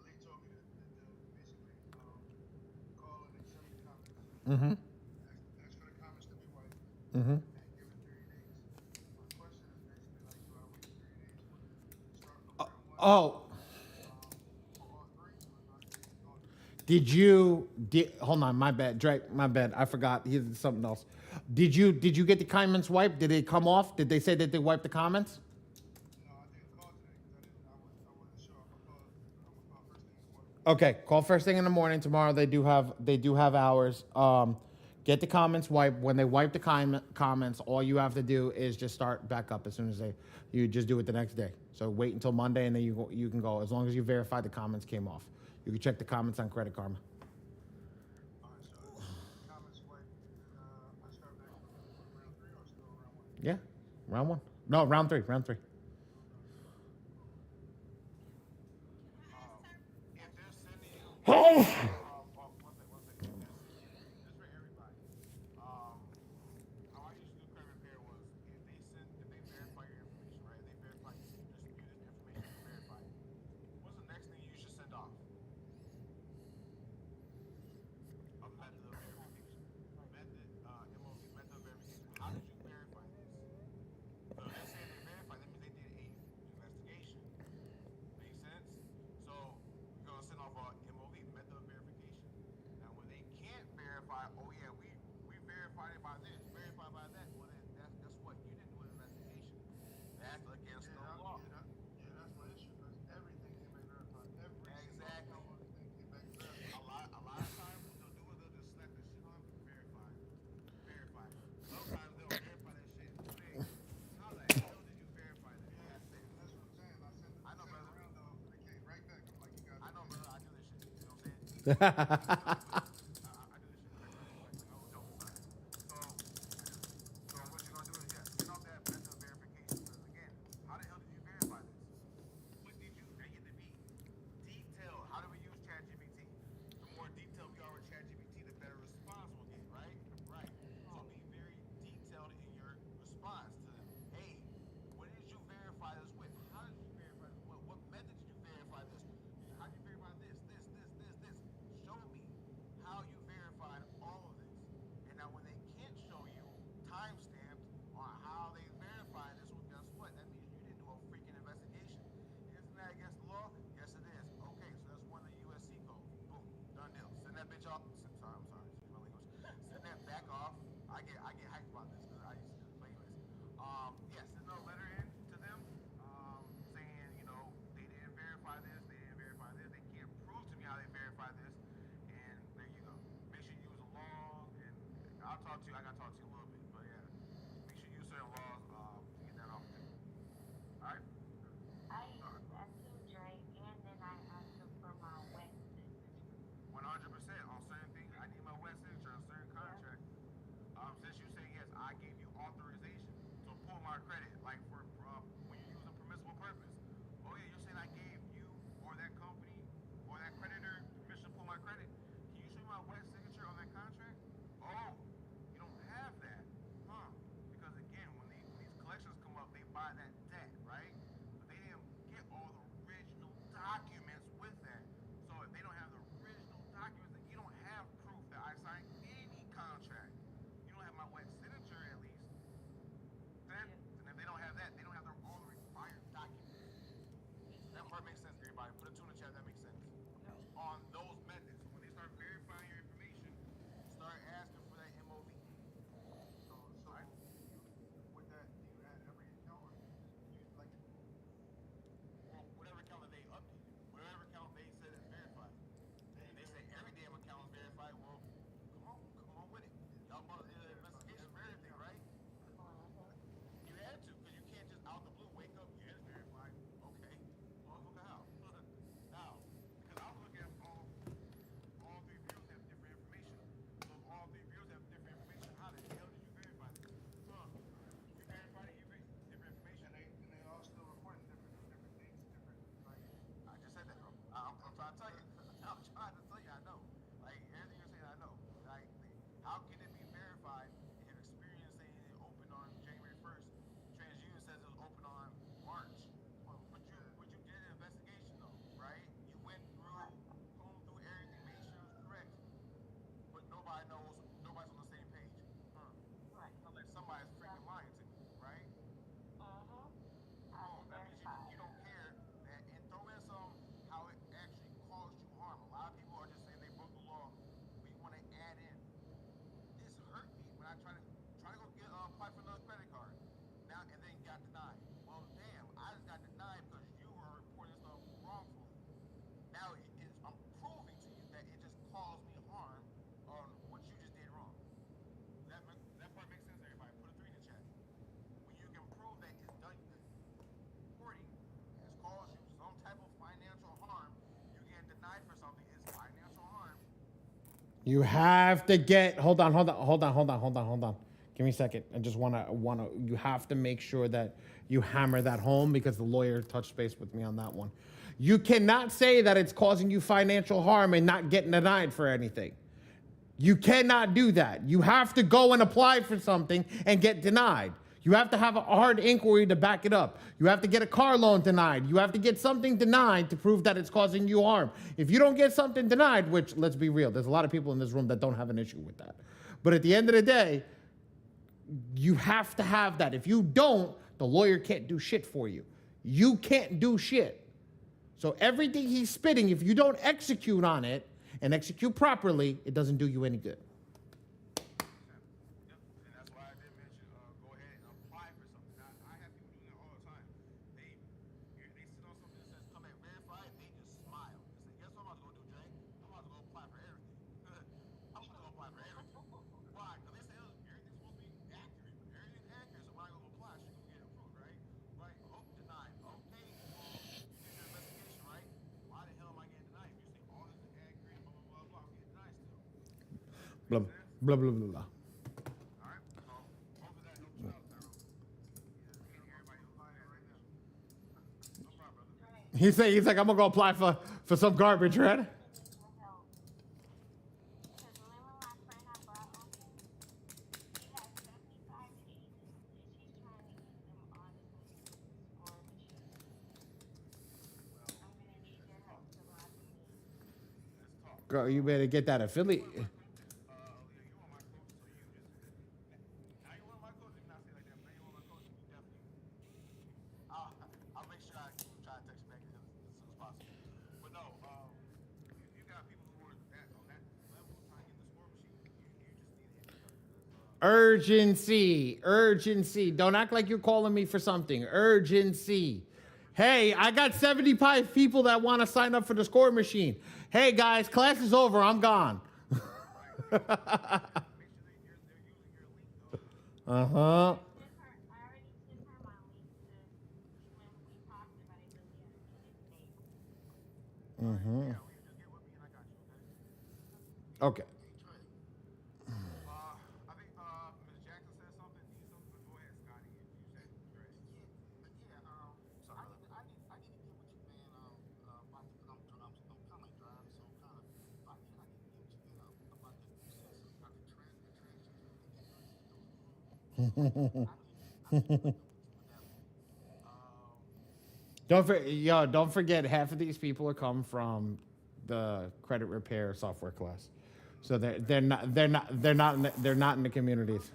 Lee told me to basically call and then send me the comments. Mm-hmm. Ask for the comments to be white Mm-hmm. and give it 30 days. My question is basically like, do I wait 30 days for the start from round one Oh, for all three, or do I just keep going? hold on, my bad, Drake, my bad. I forgot. Here's something else. Did you get the comments wiped? Did they come off? Did they say that they wiped the comments? No, I didn't call today because I wasn't sure. I'm gonna call first thing in the morning. Okay, call first thing in the morning tomorrow. They do have hours. Get the comments wiped. When they wipe the comments, all you have to do is just start back up as soon as you just do it the next day. So wait until Monday and then you can go as long as you verify the comments came off. You can check the comments on Credit Karma. All right, so comments white, and I start back from round three or still round one? Yeah, round one. No, round three. Round three. If they're sending you, one second, yes. This is for everybody. How I used to do credit repair was if they verify your information, right? They verify you this information is verified. What's the next thing you should send off? A method of verification. MOV, method of verification. How did you verify this? So if they're saying they verified, that means they did a investigation. Make sense? So you're gonna send off a MOV, method of verification. Now when they can't verify, oh yeah, we verified it by this, verified by that. Well then that's what you didn't do an investigation. That's against the law. That's my issue because everything came back verified. Exactly. Everything came back verified. A lot of times what they'll do is they'll just slap this shit on verified. Verified. Sometimes they'll verify that shit in 2 days. How the hell did you verify that? Yeah, that's what I'm saying. I know, brother. Around though, they came right back. I'm like, you guys. I know, brother. I do this shit. You know what I'm saying? I do this shit like no joke aside. So what you're gonna do is send off that method of verification. Because again, how the hell did you verify this? What did you? They get to be detailed. How do we use ChatGPT? The more detailed we are with ChatGPT, the better response we'll get. Right? Right. So be very detailed in your response to them. Hey, what did you verify this with? How did you verify this? What method did you verify this? How did you verify this? This. Show me how you verified all of this. And now when they can't show you timestamps on how they verified this, well, guess what? That means you didn't do a freaking investigation. Isn't that against the law? Yes, it is. Okay, so that's one of the USC codes. Boom, done deal. Send that bitch off. Sorry, I'm sorry. Excuse my language. Send that back off. I get hyped about this because I used to do this. But anyways, send a letter in to them, saying they didn't verify this, they can't prove to me how they verified this, and there you go. Make sure you use a log, and I'll talk to you. I gotta talk to you a little bit, but yeah, make sure you use certain laws to get that off too. All right. I use that too, Drake, and then I ask them for my wet signature. 100% on certain things. I need my wet signature on certain contracts. Since you say yes, I gave you authorization to pull my credit, like for when you're using permissible purpose. Oh yeah, you're saying I gave you or that company or that creditor permission to pull my credit. Can you show me my wet signature on that contract? Oh, you don't have that, huh? Because again, when these collections come up, they buy that debt, right? But they didn't get all the original documents with that. So if they don't have the original documents, then you don't have proof that I signed any contract. You don't have my wet signature at least. Then if they don't You have to get. Hold on. Give me a second. I just wanna. You have to make sure that you hammer that home because the lawyer touched base with me on that one. You cannot say that it's causing you financial harm and not getting denied for anything. You cannot do that. You have to go and apply for something and get denied. You have to have a hard inquiry to back it up. You have to get a car loan denied. You have to get something denied to prove that it's causing you harm. If you don't get something denied, which, let's be real, there's a lot of people in this room that don't have an issue with that. But at the end of the day, you have to have that. If you don't, the lawyer can't do shit for you. You can't do shit. So everything he's spitting, if you don't execute on it and execute properly, it doesn't do you any good. Yep, and that's why I did mention go ahead and apply for something. I have people doing that all the time. They sit on something that says come and verify, and they just smile. They say, guess what I'm about to go do, Jay? I'm about to go apply for everything. I'm about to go apply for everything. Why? Because they say everything's supposed to be accurate. Everything's accurate, so when I go apply, I should go get it approved, right? Right? Oh, denied. Okay, you did your investigation, right? Why the hell am I getting denied? If you say all this is accurate, blah, blah, blah, blah, I'm getting denied still. Blah, blah, blah, blah, blah. All right, so hopefully that helps you out, Tyrone. Yeah, everybody apply that right now. No problem, brother. He's like, I'm gonna go apply for some garbage, right? Because remember my friend I brought over? She has 75 pages and she's trying to use them all to score machine. I'm gonna need your help to log me in. Let's talk. Girl, you better get that affiliate. You want my coach, so you just now you want my coach. You not say like that. Now you want my coach. You definitely. I'll make sure I try to text you back as soon as possible. But no, if you got people who are on that level trying to get the score machine, you just need to hit me up. Urgency. Don't act like you're calling me for something. Urgency. Hey, I got 75 people that want to sign up for the score machine. Hey guys, class is over. I'm gone. Make sure they're using your link though. Uh-huh. I already sent her my link to when we talked about it earlier in his name. Mm-hmm. Yeah, we just get with me and I got you. Okay. Okay. I think Ms. Jackson said something. You something? But go ahead, Scotty. You said Dre. So I need to get with you, man. About to, I'm kind of like driving, so kind of. I need to get with you, man. About the you said something about the Don't forget, half of these people are come from the credit repair software class, so they're not in the communities.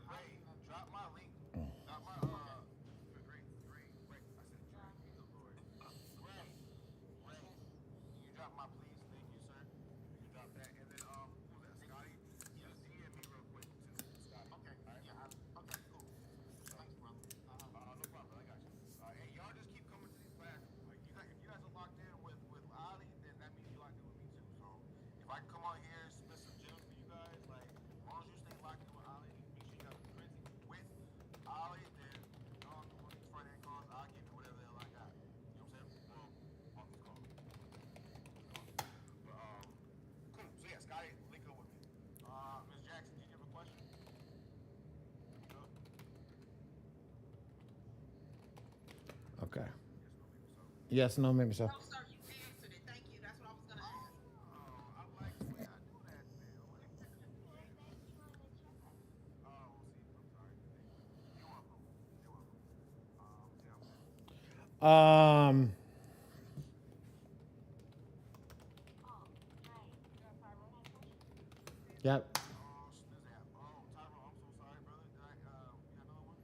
Ray, drop my link. Drop my Ray. I said Ray. Ray, you drop my please, thank you, sir. You drop that, and then who's that? Scotty? Yeah, DM me real quick too, Scotty. Okay. Okay, cool. Thanks, brother. No problem. I got you. Hey, y'all just keep coming to these classes. Like if you guys are locked in with Ali, then that means you're locked in with me too. So if I can come on here, spit some gems for you guys, like as long as you stay locked in with Ali, make sure you got the currency with Ali, then on these Friday calls, I'll give you whatever the hell I got. You know what I'm saying? Well, on these calls. But cool. So yeah, Scotty, link up with me. Ms. Jackson, did you have a question? No? Okay. Yes, no, maybe so. No, sir, you answered it. Thank you. That's what I was gonna ask. I like the way I do that, man. Oh, see, I'm sorry. You're welcome. You're welcome. Yeah. Um. Yep. Tyrone, I'm so sorry, brother. Did I, you got another one?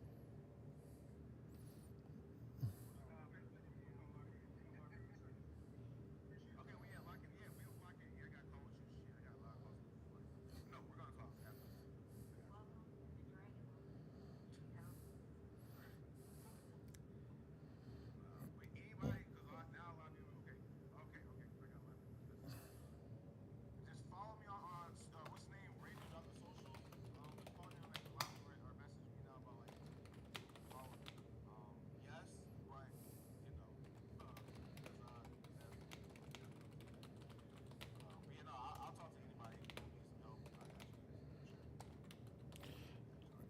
Okay, well, yeah, lock it. Yeah, we don't lock it. Yeah, I got coach and shit. I got a lot of stuff. No, we're gonna talk after. Wait, anybody? Because now a lot of people. Okay, I got a lot of people. Just follow me on what's his name? Ray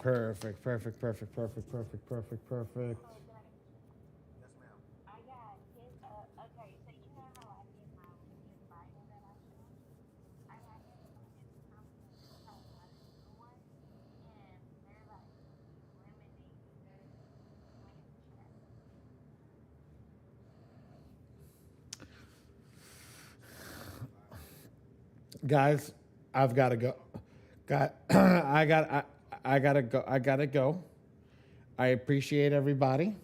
Perfect, perfect, perfect, perfect, perfect, perfect, perfect. So that Yes, ma'am. I got his okay, so you know how I did my his bio that I showed you? I got his one and his compliment. He probably got a new one. And they're like eliminating the link chat. Guys, I've got to go. Got, I gotta go. I gotta go. I appreciate everybody.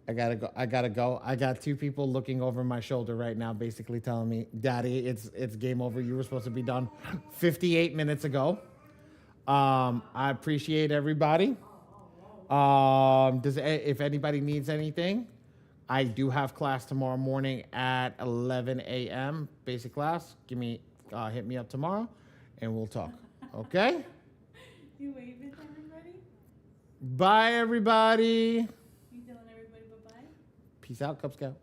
I gotta go. I gotta go. I got two people looking over my shoulder right now, basically telling me, "Daddy, it's game over. You were supposed to be done 58 minutes ago." I appreciate everybody. If anybody needs anything, I do have class tomorrow morning at 11 a.m. Basic class. Hit me up tomorrow, and we'll talk. Okay. You waving to everybody? Bye, everybody. You telling everybody bye-bye? Peace out, Cub Scout.